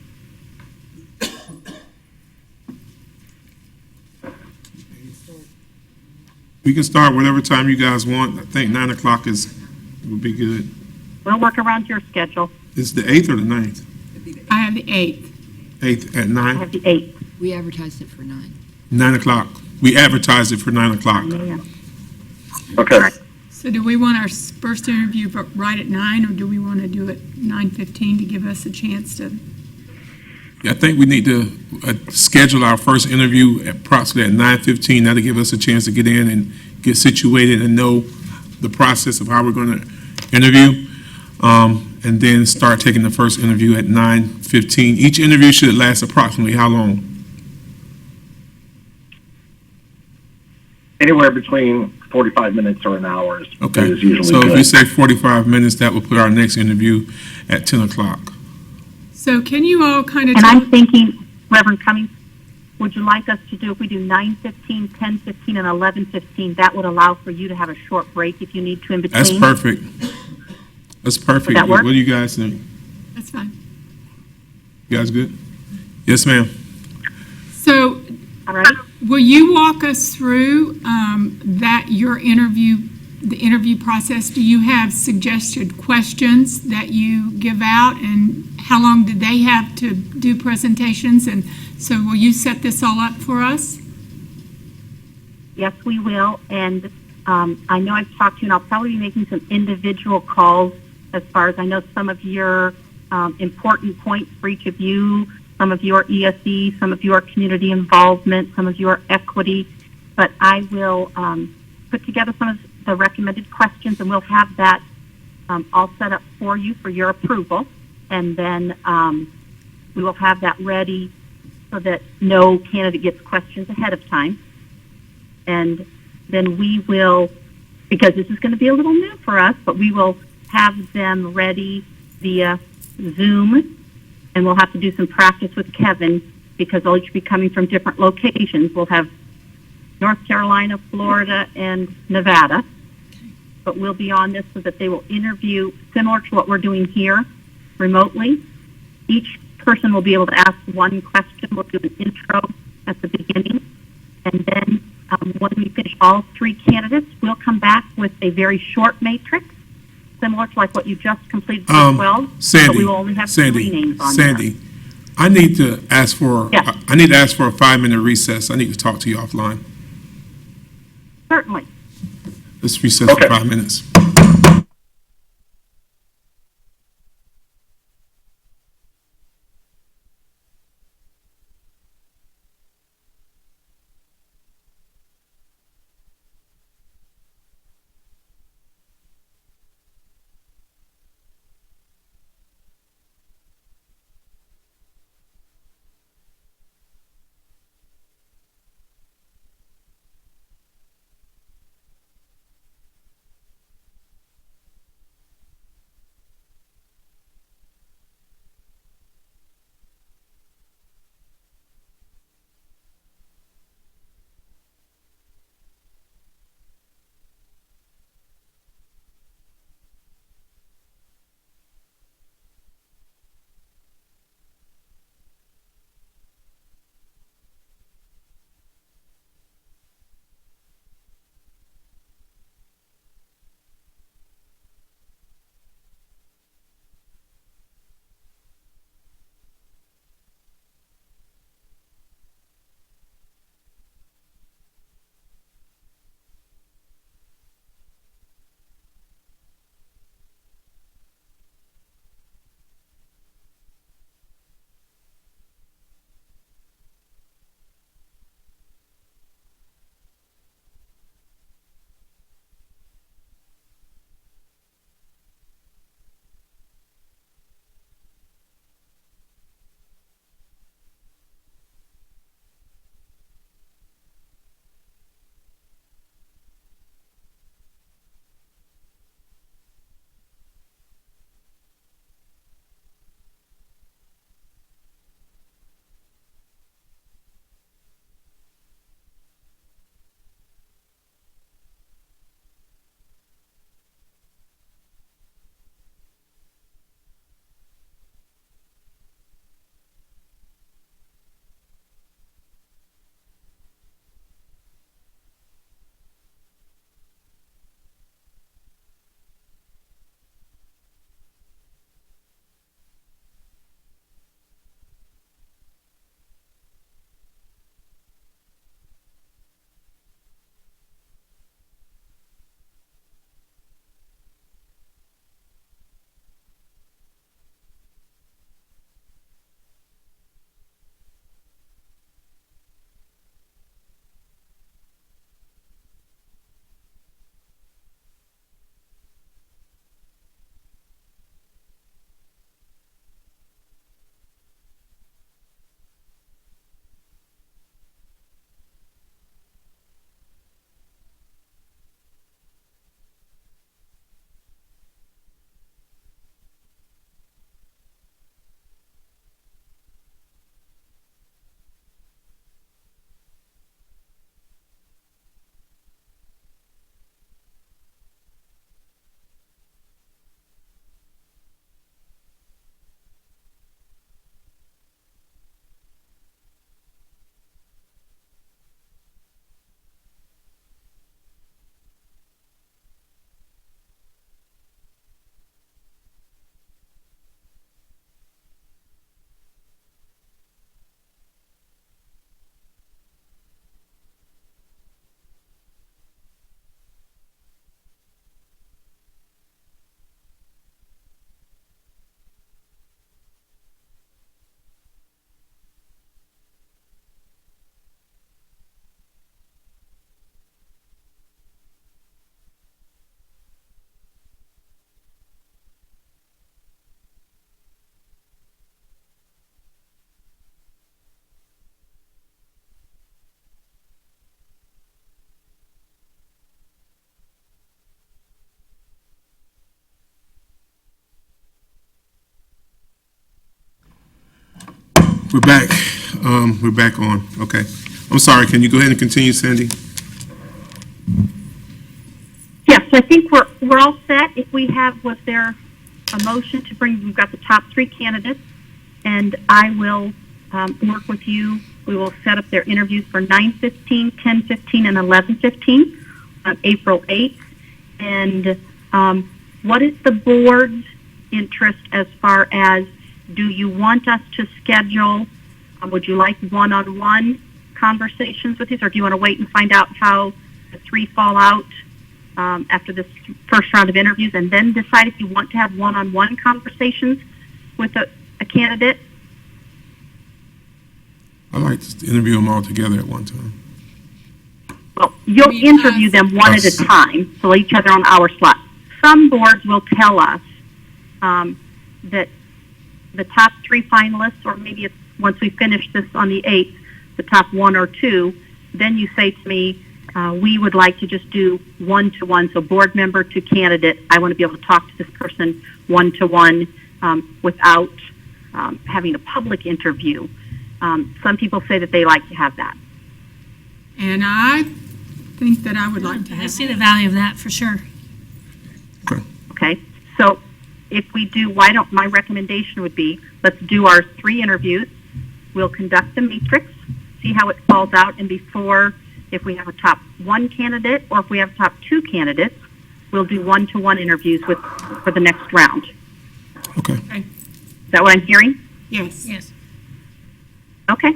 We can start whatever time you guys want. I think 9 o'clock would be good. We'll work around your schedule. Is the 8th or the 9th? I have the 8th. 8th at I 9? have the 8th. We advertised it for 9. 9 o'clock. We advertised it for 9 o'clock. Yeah. Okay. So do we want our first interview right at 9, or do we want to do it 9:15 to give us a chance to? I think we need to schedule our first interview approximately at 9:15. That'll give us a chance to get in and get situated and know the process of how we're going to interview, and then start taking the first interview at 9:15. Each interview should last approximately how long? Anywhere between 45 minutes or an hour is Okay, usually so good. if we say 45 minutes, that will put our next interview at 10 o'clock. So can you all kind of? And I'm thinking, Reverend Cummings, would you like us to do, if we do 9:15, 10:15, and 11:15, that would allow for you to have a short break if you need to in between? That's perfect. That's perfect. Would that work? What do you guys think? That's fine. You guys good? Yes, ma'am. So All right. will you walk us through the interview process? Do you have suggested questions that you give out, and how long did they have to do presentations? And so will you set this all up for us? Yes, we will. And I know I've talked to you, and I'll probably be making some individual calls as far as I know some of your important points for each of you. Some of you are ESE, some of you are community involvement, some of you are equity. But I will put together some of the recommended questions, and we'll have that all set up for you for your approval. And then we will have that ready so that no candidate gets questions ahead of time. And then we will because this is going to be a little new for us, but we will have them ready via Zoom, and we'll have to do some practice with Kevin because they'll each be coming from different locations. We'll have North Carolina, Florida, and Nevada, but we'll be on this so that they will interview similar to what we're doing here remotely. Each person will be able to ask one question. We'll do an intro at the beginning, and then when we finish all three candidates, we'll come back with a very short matrix, similar to like what you just completed for 12, but Sandy, we will only have 3 Sandy, names on there. Sandy, I need to ask for, Yes. I need to ask for a 5-minute recess. I need to talk to you offline. Certainly. Let's recess Okay. for 5 minutes. We're back. We're back on. Okay. I'm sorry. Can you go ahead and continue, Sandy? Yes, I think we're all set. If we have, was there a motion to bring, we've got the top 3 candidates, and I will work with you. We will set up their interviews for 9:15, 10:15, and 11:15 on April 8th. And what is the board's interest as far as, do you want us to schedule, would you like one-on-one conversations with these, or do you want to wait and find out how the 3 fall out after this first round of interviews, and then decide if you want to have one-on-one conversations with a candidate? I'd like to interview them all together at one time. Well, you'll Because- interview them one at a time, so each other on our slot. Some boards will tell us that the top 3 finalists, or maybe it's once we finish this on the 8th, the top 1 or 2, then you say to me, we would like to just do one-to-one, so board member to candidate. I want to be able to talk to this person one-to-one without having a public interview. Some people say that they like to have that. And I think that I would like to I have. see the value of that for sure. Okay, so if we do, my recommendation would be, let's do our 3 interviews. We'll conduct the matrix, see how it falls out, and before, if we have a top 1 candidate, or if we have top 2 candidates, we'll do one-to-one interviews for the next round. Okay. Is that what I'm hearing? Yes. Yes. Okay.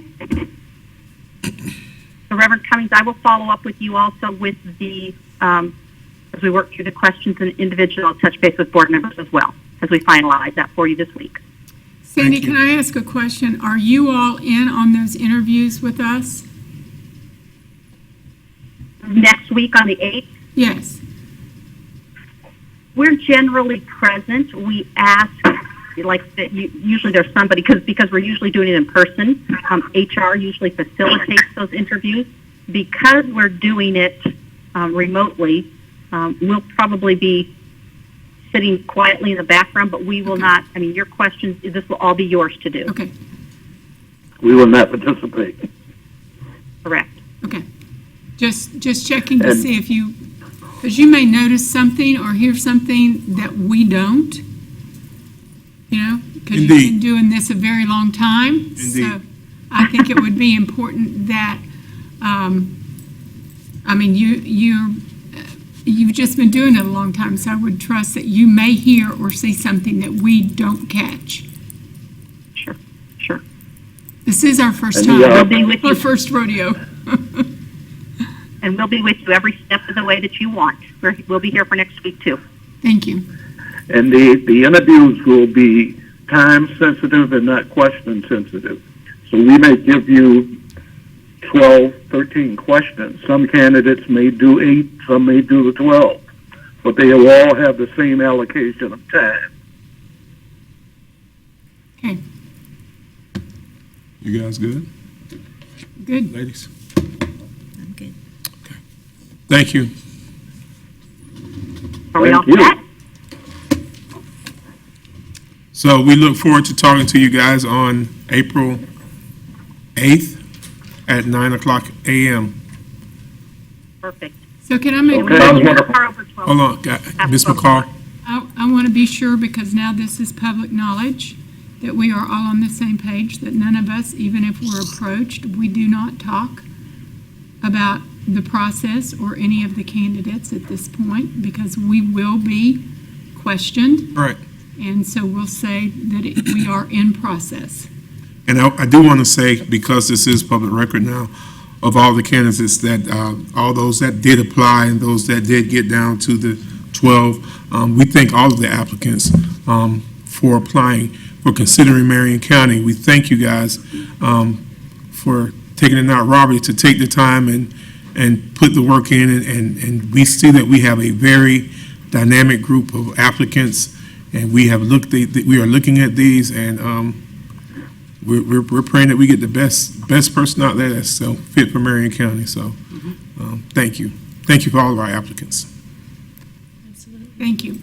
So Reverend Cummings, I will follow up with you also with the, as we work through the questions and individual, I'll touch base with board members as well, as we finalize that for you this week. Sandy, Thank you. can I ask a question? Are you all in on those interviews with us? Next week on the 8th, Yes. we're generally present. We ask, like, that usually there's somebody, because we're usually doing it in person. HR usually facilitates those interviews. Because we're doing it remotely, we'll probably be sitting quietly in the background, but we will not, your questions, this will all be yours to do. Okay. We will not participate. Correct. Okay. Just checking to And- see if you, because you may notice something or hear something that we don't, because you've Indeed. been doing this a very long time. So Indeed. I think it would be important that, you've just been doing it a long time, so I would trust that you may hear or see something that we don't catch. Sure. This is our first And time, the, We'll be with our you, first rodeo. and we'll be with you every step of the way that you want. We'll be here for next week too. Thank you. And the interviews will be time sensitive and not question sensitive. So we may give you 12, 13 questions. Some candidates may do 8, some may do the 12, but they will all have the same allocation of time. Okay, You guys good, good. ladies? I'm good. Thank you. Are we all Thank you. set? So we look forward to talking to you guys on April 8th at 9:00 a.m. Perfect. So can I make, Okay. Sounds wonderful. Far over 12. Hold on, Ms. McCall. I want to be sure, because now this is public knowledge, that we are all on the same page, that none of us, even if we're approached, we do not talk about the process or any of the candidates at this point, because we will be questioned, Right. and so we'll say that we are in process. And I do want to say, because this is public record now, of all the candidates that, all those that did apply and those that did get down to the 12, we thank all of the applicants for applying, for considering Marion County. We thank you guys for taking it out robbery to take the time and put the work in, and we see that we have a very dynamic group of applicants, and we are looking at these, and we're praying that we get the best person out there that's fit for Marion County. So, thank you for all of our applicants. Thank you.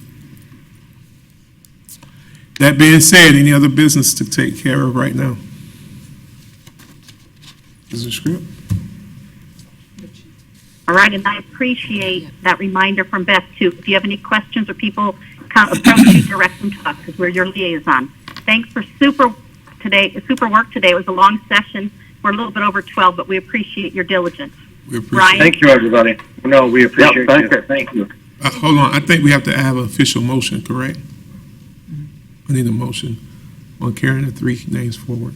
That being said, any other business to take care of right now? Is it script? All right, and I appreciate that reminder from Beth, too. If you have any questions or people approach you, direct them to us, because we're your liaison. Thanks for super work today. It was a long session. We're a little bit over 12, but we appreciate your diligence. We appreciate Ryan? Thank you, everybody. No, we appreciate thank you. you. Thank you. Hold on, I think we have to have an official motion, correct? I need a motion on carrying the three names forward.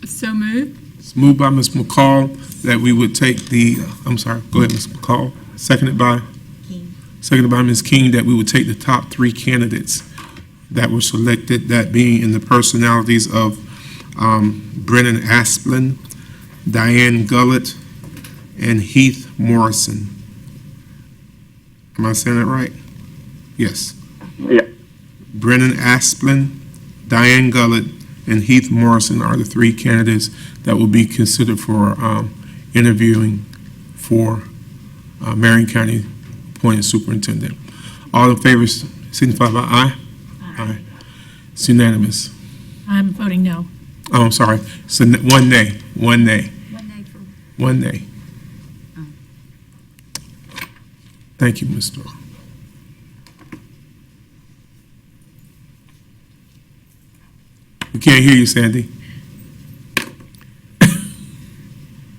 So moved. It's moved by Ms. McCall that we would take the, I'm sorry, go ahead, Ms. McCall. Seconded by Ms. King, that we would take the top three candidates that were selected, that being in the personalities of Brennan Asplin, Diane Gullett, and Heath Morrison. Am I saying that right? Yes. Yeah. Brennan Asplin, Diane Gullett, and Heath Morrison are the three candidates that will be considered for interviewing for Marion County appointed superintendent. All in favor signify by aye. Aye. It's unanimous. I'm voting no. Oh, I'm sorry. So one nay. One nay. One nay. Thank you, Ms. Doyle. We can't hear you, Sandy.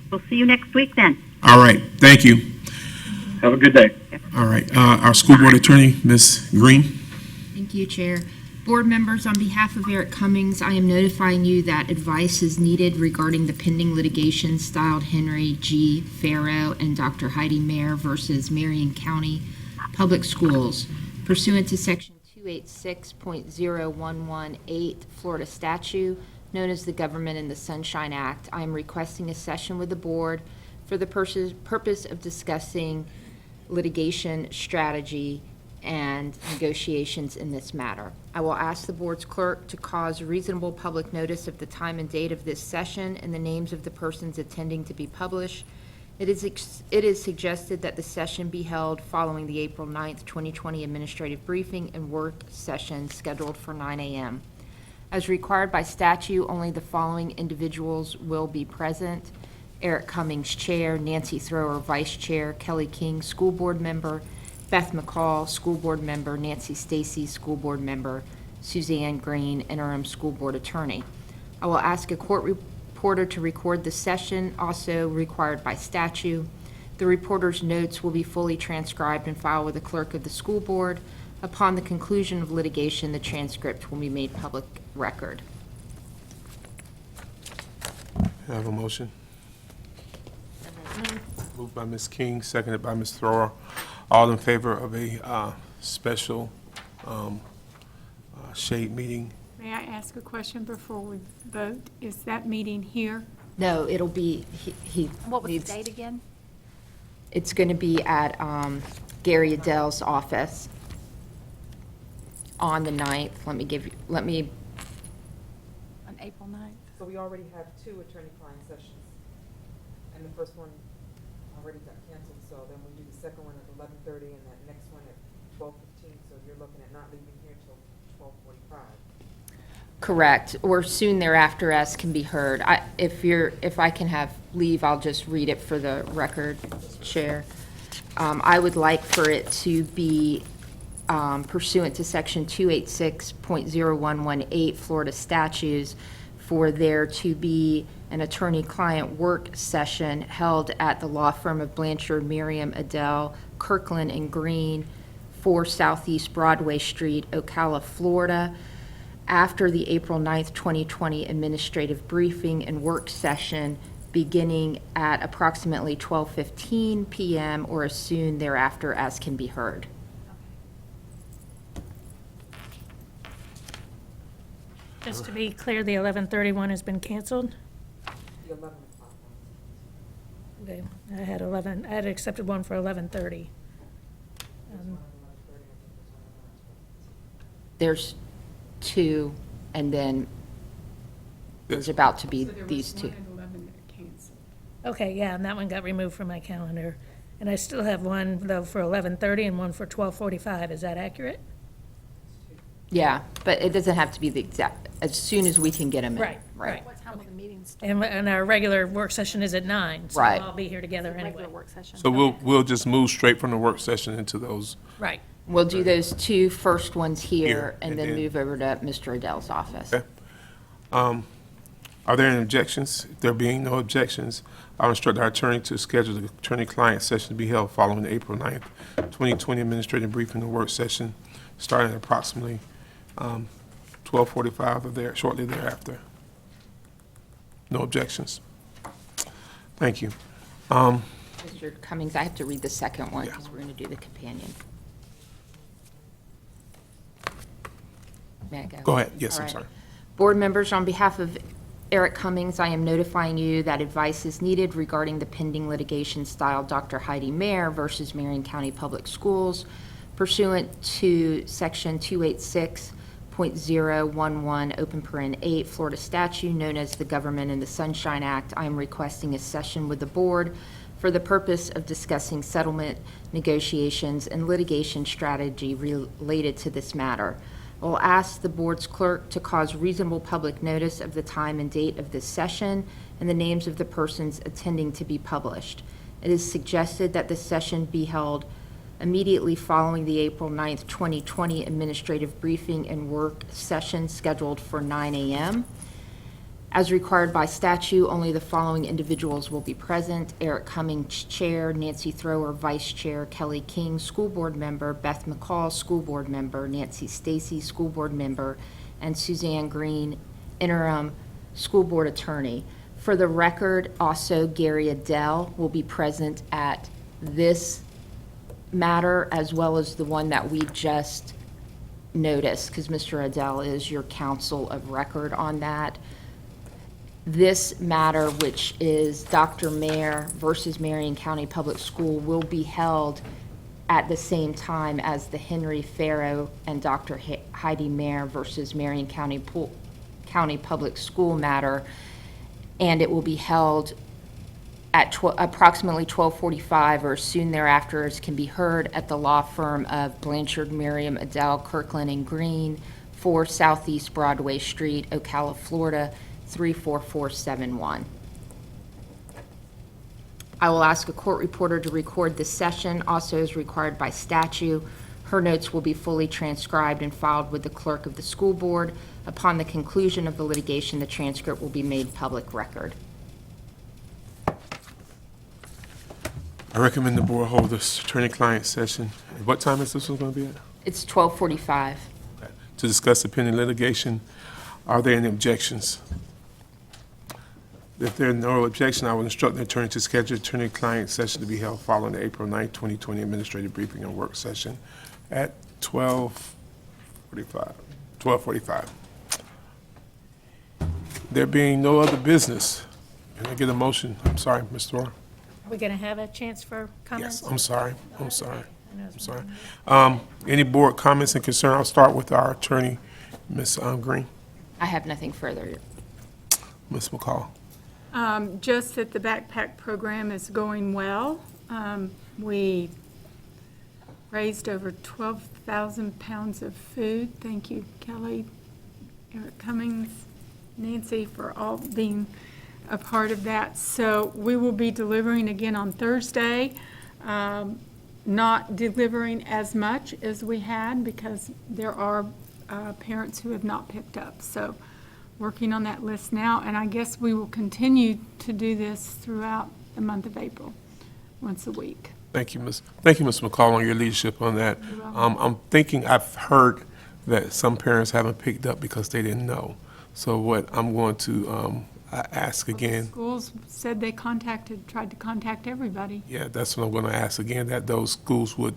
We'll see you next week then. All right, thank you. Have a good day. All right, our school board attorney, Ms. Green. Thank you, Chair. Board members, on behalf of Eric Cummings, I am notifying you that advice is needed regarding the pending litigation styled Henry G. Farrow and Dr. Heidi Mayer versus Marion County Public Schools pursuant to Section 286.0118 Florida statute, known as the Government in the Sunshine Act. I am requesting a session with the board for the purpose of discussing litigation strategy and negotiations in this matter. I will ask the board's clerk to cause reasonable public notice of the time and date of this session and the names of the persons attending to be published. It is suggested that the session be held following the April 9th, 2020 administrative briefing and work session scheduled for 9 a.m. As required by statute, only the following individuals will be present: Eric Cummings, Chair; Nancy Thrower, Vice Chair; Kelly King, School Board Member; Beth McCall, School Board Member; Nancy Stacy, School Board Member; Suzanne Green, Interim School Board Attorney. I will ask a court reporter to record the session, also required by statute. The reporter's notes will be fully transcribed and filed with the clerk of the school board. Upon the conclusion of litigation, the transcript will be made public record. I have a motion. Moved by Ms. King, seconded by Ms. Thrower. All in favor of a special shade meeting? May I ask a question before we vote? Is that meeting here? No, it'll be, he What was the needs- date again? It's going to be at Gary Adele's office on the 9th. On April 9th? So we already have two attorney-client sessions, and the first one already got canceled, so then we do the second one at 11:30 and that next one at 12:15, so you're looking at not leaving here till 12:45. Correct, or soon thereafter as can be heard. If I can have leave, I'll just read it for the record, Chair. I would like for it to be pursuant to Section 286.0118 Florida statutes, for there to be an attorney-client work session held at the law firm of Blanchard, Miriam, Adele, Kirkland, and Green, 4 Southeast Broadway Street, Ocala, Florida, after the April 9th, 2020 administrative briefing and work session, beginning at approximately 12:15 p.m. or as soon thereafter as can be heard. Just to be clear, the 11:31 has been canceled? The 11 o'clock one. Okay, I had accepted one for 11:30. There's 2, and then there's about to be these 2. So there was one at 11 that canceled. Okay, yeah, and that one got removed from my calendar. And I still have one, though, for 11:30 and one for 12:45. Is that accurate? Yeah, but it doesn't have to be the exact, as soon as we can get them in. Right. And our regular work session is at 9, so Right. we'll all be here together anyway. So we'll just move straight from the work session into those. Right. We'll do those two first ones Here, here and and then then- move over to Mr. Adele's office. Okay. Are there any objections? There being no objections, I'll instruct our attorney to schedule the attorney-client session to be held following the April 9th, 2020 administrative briefing and work session, starting at approximately 12:45 or there, shortly thereafter. No objections? Thank you. Mr. Cummings, I have to read the second one because we're going to do the companion. May I go? Go ahead. Yes, All I'm right. sorry. Board members, on behalf of Eric Cummings, I am notifying you that advice is needed regarding the pending litigation styled Dr. Heidi Mayer versus Marion County Public Schools pursuant to Section 286.011, open paren 8, Florida statute known as the Government in the Sunshine Act. I am requesting a session with the board for the purpose of discussing settlement negotiations and litigation strategy related to this matter. I will ask the board's clerk to cause reasonable public notice of the time and date of this session and the names of the persons attending to be published. It is suggested that this session be held immediately following the April 9th, 2020 administrative briefing and work session scheduled for 9 a.m. As required by statute, only the following individuals will be present: Eric Cummings, Chair; Nancy Thrower, Vice Chair; Kelly King, School Board Member; Beth McCall, School Board Member; Nancy Stacy, School Board Member; and Suzanne Green, Interim School Board Attorney. For the record, also Gary Adele will be present at this matter as well as the one that we just noticed, because Mr. Adele is your counsel of record on that. This matter, which is Dr. Mayer versus Marion County Public School, will be held at the same time as the Henry Farrow and Dr. Heidi Mayer versus Marion County Public School matter, and it will be held at approximately 12:45 or soon thereafter, as can be heard at the law firm of Blanchard, Merriam, Adele, Kirkland, and Green, 4 Southeast Broadway Street, Ocala, Florida, 34471. I will ask a court reporter to record this session, also as required by statute. Her notes will be fully transcribed and filed with the clerk of the school board. Upon the conclusion of the litigation, the transcript will be made public record. I recommend the board hold this attorney-client session. And what time is this one going to be at? It's 12:45. To discuss the pending litigation. Are there any objections? If there are no objection, I will instruct the attorney to schedule attorney-client session to be held following the April 9th, 2020 administrative briefing and work session at 12:45. There being no other business, can I get a motion? I'm sorry, Ms. Thor. Are we going to have a chance for comments? Yes, I'm sorry. I know it's- Any board comments and concern? I'll start with our attorney, Ms. Green. I have nothing further. Ms. McCall. Just that the backpack program is going well. We raised over 12,000 pounds of food. Thank you, Kelly, Eric Cummings, Nancy, for all being a part of that. So we will be delivering again on Thursday. Not delivering as much as we had because there are parents who have not picked up. So working on that list now, and I guess we will continue to do this throughout the month of April, once a week. Thank you, Ms. McCall, on your leadership on that. I'm thinking, I've heard that some parents haven't picked up because they didn't know. So what I'm going to ask again, Schools said they tried to contact everybody. yeah, that's what I'm going to ask again, that those schools would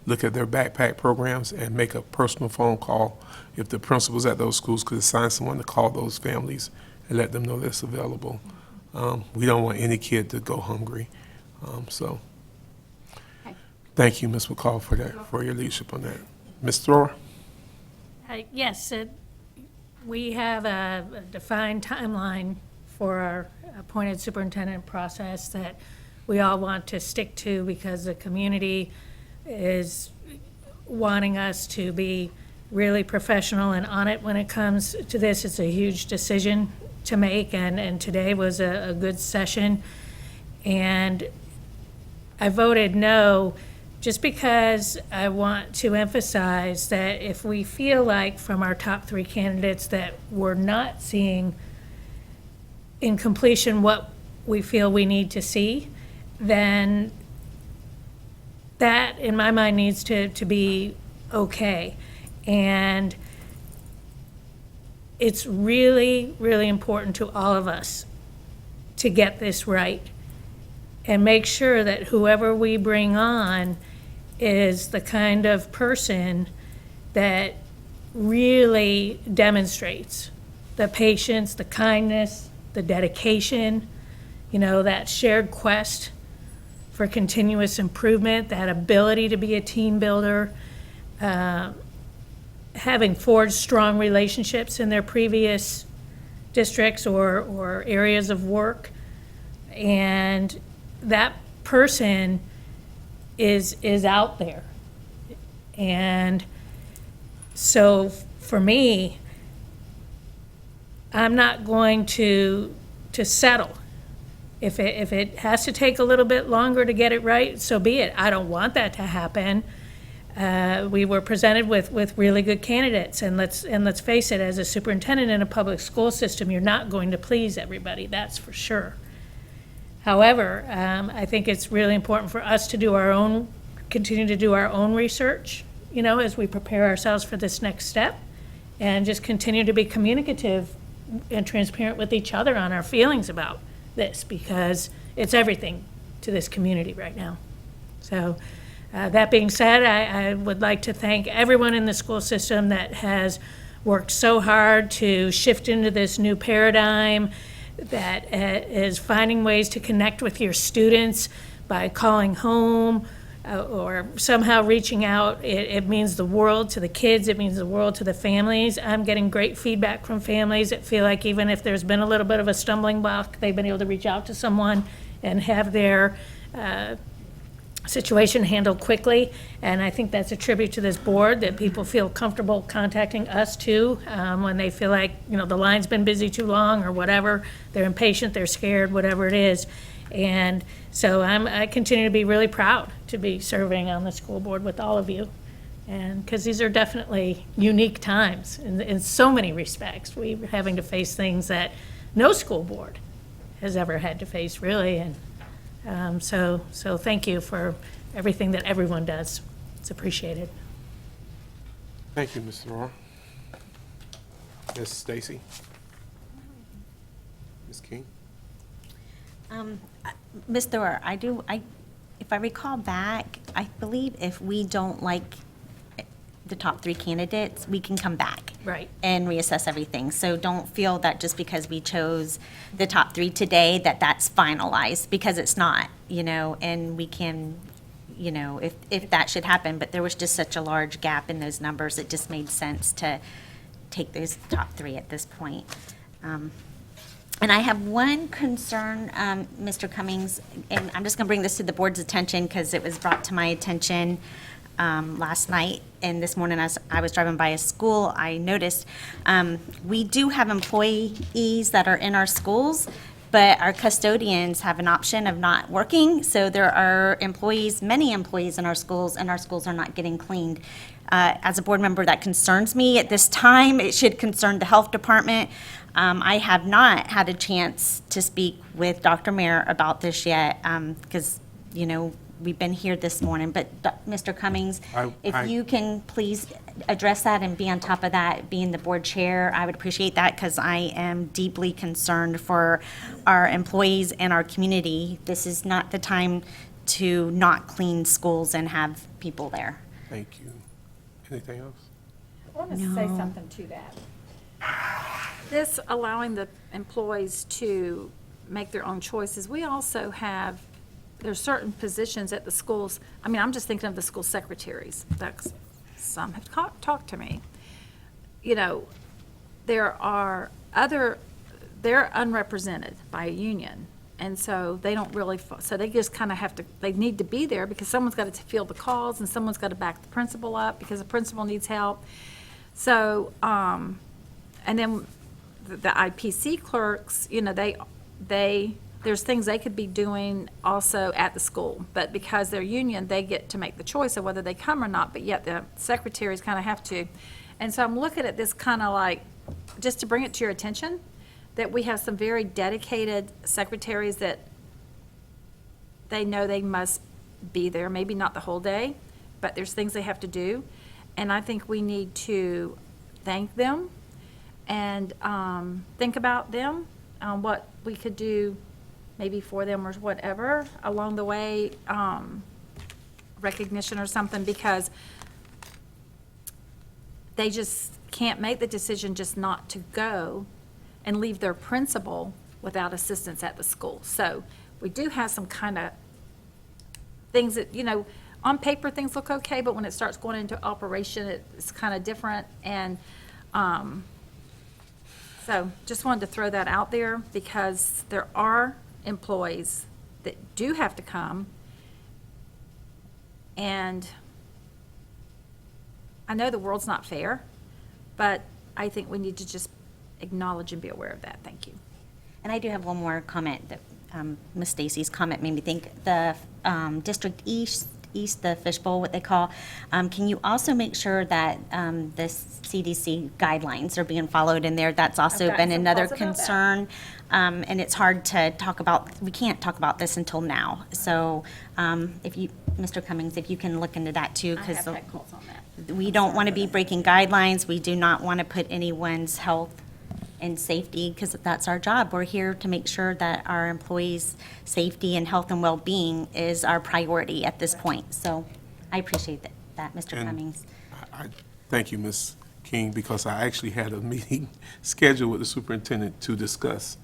look at their backpack programs and make a personal phone call. If the principals at those schools could assign someone to call those families and let them know that's available. We don't want any kid to go hungry. So, thank you, Ms. McCall, for that, for your leadership on that. Ms. Thrower? Yes, we have a defined timeline for our appointed superintendent process that we all want to stick to because the community is wanting us to be really professional and on it when it comes to this. It's a huge decision to make, and today was a good session. And I voted no, just because I want to emphasize that if we feel like from our top 3 candidates that we're not seeing in completion what we feel we need to see, then that, in my mind, needs to be okay. And it's really, really important to all of us to get this right and make sure that whoever we bring on is the kind of person that really demonstrates the patience, the kindness, the dedication, that shared quest for continuous improvement, that ability to be a team builder, having forged strong relationships in their previous districts or areas of work. And that person is out there. And so for me, I'm not going to settle. If it has to take a little bit longer to get it right, so be it. I don't want that to happen. We were presented with really good candidates, and let's face it, as a superintendent in a public school system, you're not going to please everybody, that's for sure. However, I think it's really important for us to continue to do our own research, as we prepare ourselves for this next step, and just continue to be communicative and transparent with each other on our feelings about this, because it's everything to this community right now. So that being said, I would like to thank everyone in the school system that has worked so hard to shift into this new paradigm, that is finding ways to connect with your students by calling home or somehow reaching out. It means the world to the kids. It means the world to the families. I'm getting great feedback from families that feel like even if there's been a little bit of a stumbling block, they've been able to reach out to someone and have their situation handled quickly. And I think that's a tribute to this board, that people feel comfortable contacting us too when they feel like, the line's been busy too long or whatever. They're impatient, they're scared, whatever it is. And so I continue to be really proud to be serving on the school board with all of you. And because these are definitely unique times in so many respects. We're having to face things that no school board has ever had to face, really. And so thank you for everything that everyone does. It's appreciated. Thank you, Ms. Rohr. Ms. Stacy? Ms. King? Ms. Thor, if I recall back, I believe if we don't like the top 3 candidates, we can come back. Right. And reassess everything. So don't feel that just because we chose the top 3 today, that's finalized, because it's not, and we can, if that should happen, but there was just such a large gap in those numbers, it just made sense to take those top 3 at this point. And I have one concern, Mr. Cummings, and I'm just going to bring this to the board's attention because it was brought to my attention last night, and this morning as I was driving by a school, I noticed we do have employees that are in our schools, but our custodians have an option of not working. So there are many employees in our schools, and our schools are not getting cleaned. As a board member, that concerns me at this time. It should concern the health department. I have not had a chance to speak with Dr. Mayer about this yet, because, we've been here this morning. But Mr. Cummings, if you can please address that and be on top of that, being the board chair, I would appreciate that, because I am deeply concerned for our employees and our community. This is not the time to not clean schools and have people there. Thank you. Anything else? I want to say something to that. This allowing the employees to make their own choices, we also have, there's certain positions at the schools, I'm just thinking of the school secretaries, some have talked to me. There are they're unrepresented by a union, and so they don't really, so they just kind of they need to be there because someone's got to field the calls and someone's got to back the principal up because the principal needs help. So, and then the IPC clerks, you know, there's things they could be doing also at the school, but because they're union, they get to make the choice of whether they come or not, but yet the secretaries kind of have to. And so I'm looking at this kind of like, just to bring it to your attention, that we have some very dedicated secretaries that they know they must be there, maybe not the whole day, but there's things they have to do. And I think we need to thank them and think about them, what we could do maybe for them or whatever along the way, recognition or something, because they just can't make the decision just not to go and leave their principal without assistance at the school. So we do have some kind of things that, you know, on paper things look okay, but when it starts going into operation, it's kind of different. And so just wanted to throw that out there because there are employees that do have to come. And I know the world's not fair, but I think we need to just acknowledge and be aware of that. Thank you. And I do have one more comment that Ms. Stacy's comment made me think. The District East, the fishbowl, what they call, can you also make sure that the CDC guidelines are being followed in there? That's also gotten been some another calls about that. concern. And it's hard to talk about, we can't talk about this until now. So if you, Mr. Cummings, if you can look into that too, I because have had calls on that. we don't want to be breaking guidelines. We do not want to put anyone's health and safety, because that's our job. We're here to make sure that our employees' safety and health and well-being is our priority at this point. So I appreciate that, Mr. And Cummings. I thank you, Ms. King, because I actually had a meeting scheduled with the superintendent to discuss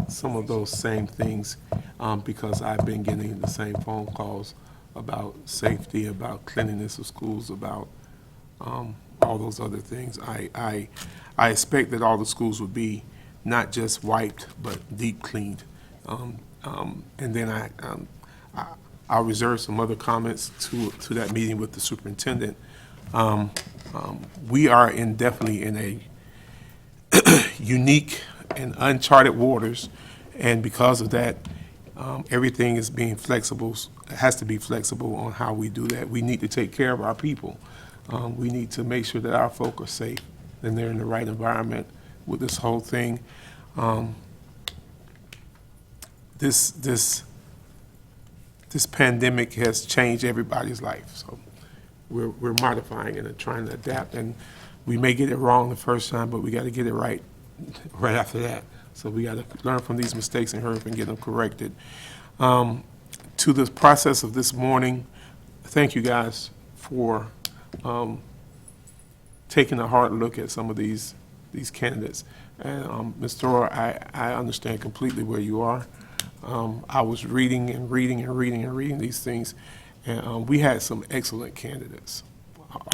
some of those same things, because I've been getting the same phone calls about safety, about cleanliness of schools, about all those other things. I expect that all the schools would be not just wiped, but deep cleaned. And then I'll reserve some other comments to that meeting with the superintendent. We are definitely in a unique and uncharted waters, and because of that, everything is being flexible, has to be flexible on how we do that. We need to take care of our people. We need to make sure that our folk are safe and they're in the right environment with this whole thing. This pandemic has changed everybody's life, so we're modifying and trying to adapt. And we may get it wrong the first time, but we got to get it right after that. So we got to learn from these mistakes and hurry up and get them corrected. To the process of this morning, thank you guys for taking a hard look at some of these candidates. And Ms. Thor, I understand completely where you are. I was reading these things, and we had some excellent candidates.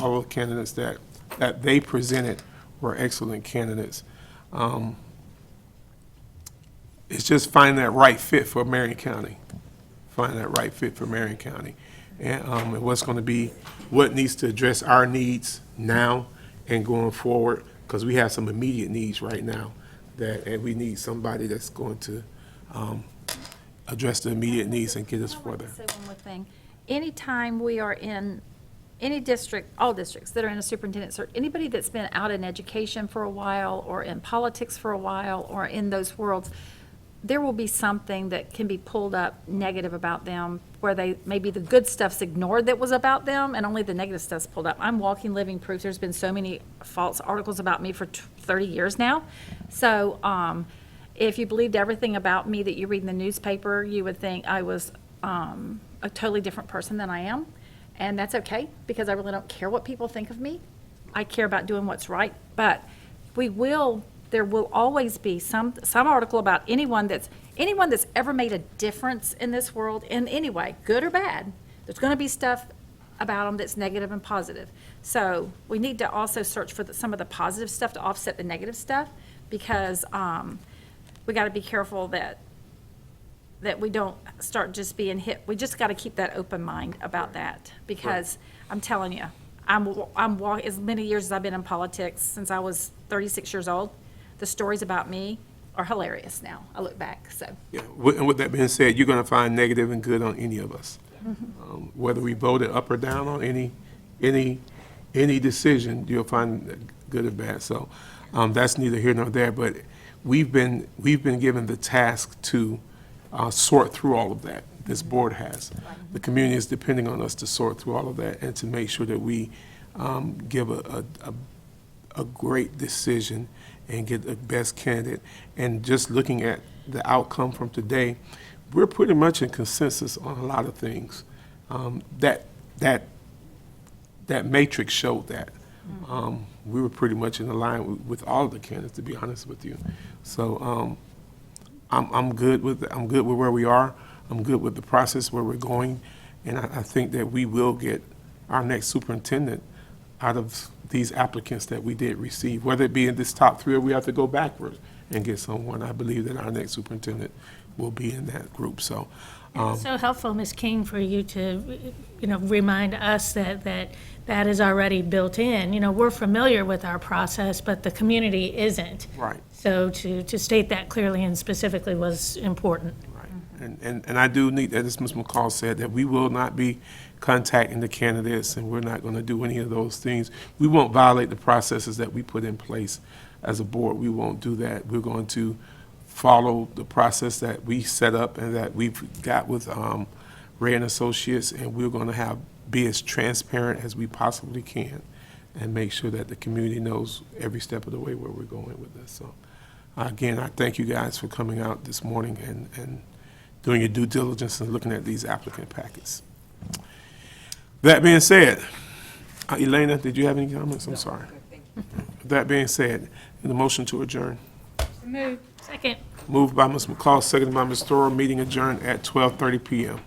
All the candidates that they presented were excellent candidates. It's just finding that right fit for Marion County. And what's going to be, what needs to address our needs now and going forward, because we have some immediate needs right now, and we need somebody that's going to address the immediate needs and get us further. Say one more thing. Anytime we are in any district, all districts that are in a superintendent search, anybody that's been out in education for a while or in politics for a while or in those worlds, there will be something that can be pulled up negative about them where maybe the good stuff's ignored that was about them and only the negative stuff's pulled up. I'm walking living proof. There's been so many false articles about me for 30 years now. So if you believed everything about me that you read in the newspaper, you would think I was a totally different person than I am. And that's okay, because I really don't care what people think of me. I care about doing what's right. But there will always be some article about anyone that's ever made a difference in this world in any way, good or bad. There's going to be stuff about them that's negative and positive. So we need to also search for some of the positive stuff to offset the negative stuff, because we got to be careful that we don't start just being hit. We just got to keep that open mind about that, because I'm telling you, as many years as I've been in politics, since I was 36 years old, the stories about me are hilarious now. I look back, so. Yeah, and with that being said, you're gonna find negative and good on any of us. Whether we voted up or down on any decision, you'll find good or bad. So, that's neither here nor there, but we've been given the task to sort through all of that. This board has. The community is depending on us to sort through all of that and to make sure that we give a great decision and get the best candidate. And just looking at the outcome from today, we're pretty much in consensus on a lot of things. That matrix showed that. We were pretty much in line with all of the candidates, to be honest with you. So I'm good with where we are. I'm good with the process where we're going, and I think that we will get our next superintendent out of these applicants that we did receive, whether it be in this top three or we have to go backwards and get someone. I believe that our next superintendent will be in that group. So, It's so helpful, Ms. King, for you to, remind us that is already built in. We're familiar with our process, but the community isn't. right. So to state that clearly and specifically was important. And I do need, as Ms. McCall said, that we will not be contacting the candidates, and we're not going to do any of those things. We won't violate the processes that we put in place as a board. We won't do that. We're going to follow the process that we set up and that we've got with Ray and Associates, and we're going to be as transparent as we possibly can and make sure that the community knows every step of the way where we're going with this. So, again, I thank you guys for coming out this morning and doing your due diligence and looking at these applicant packets. That being said, Elena, did you have any comments? I'm sorry. That being said, the motion to adjourn. Second. Moved by Ms. McCall, seconded by Ms. Thorough, meeting adjourned at 12:30 PM.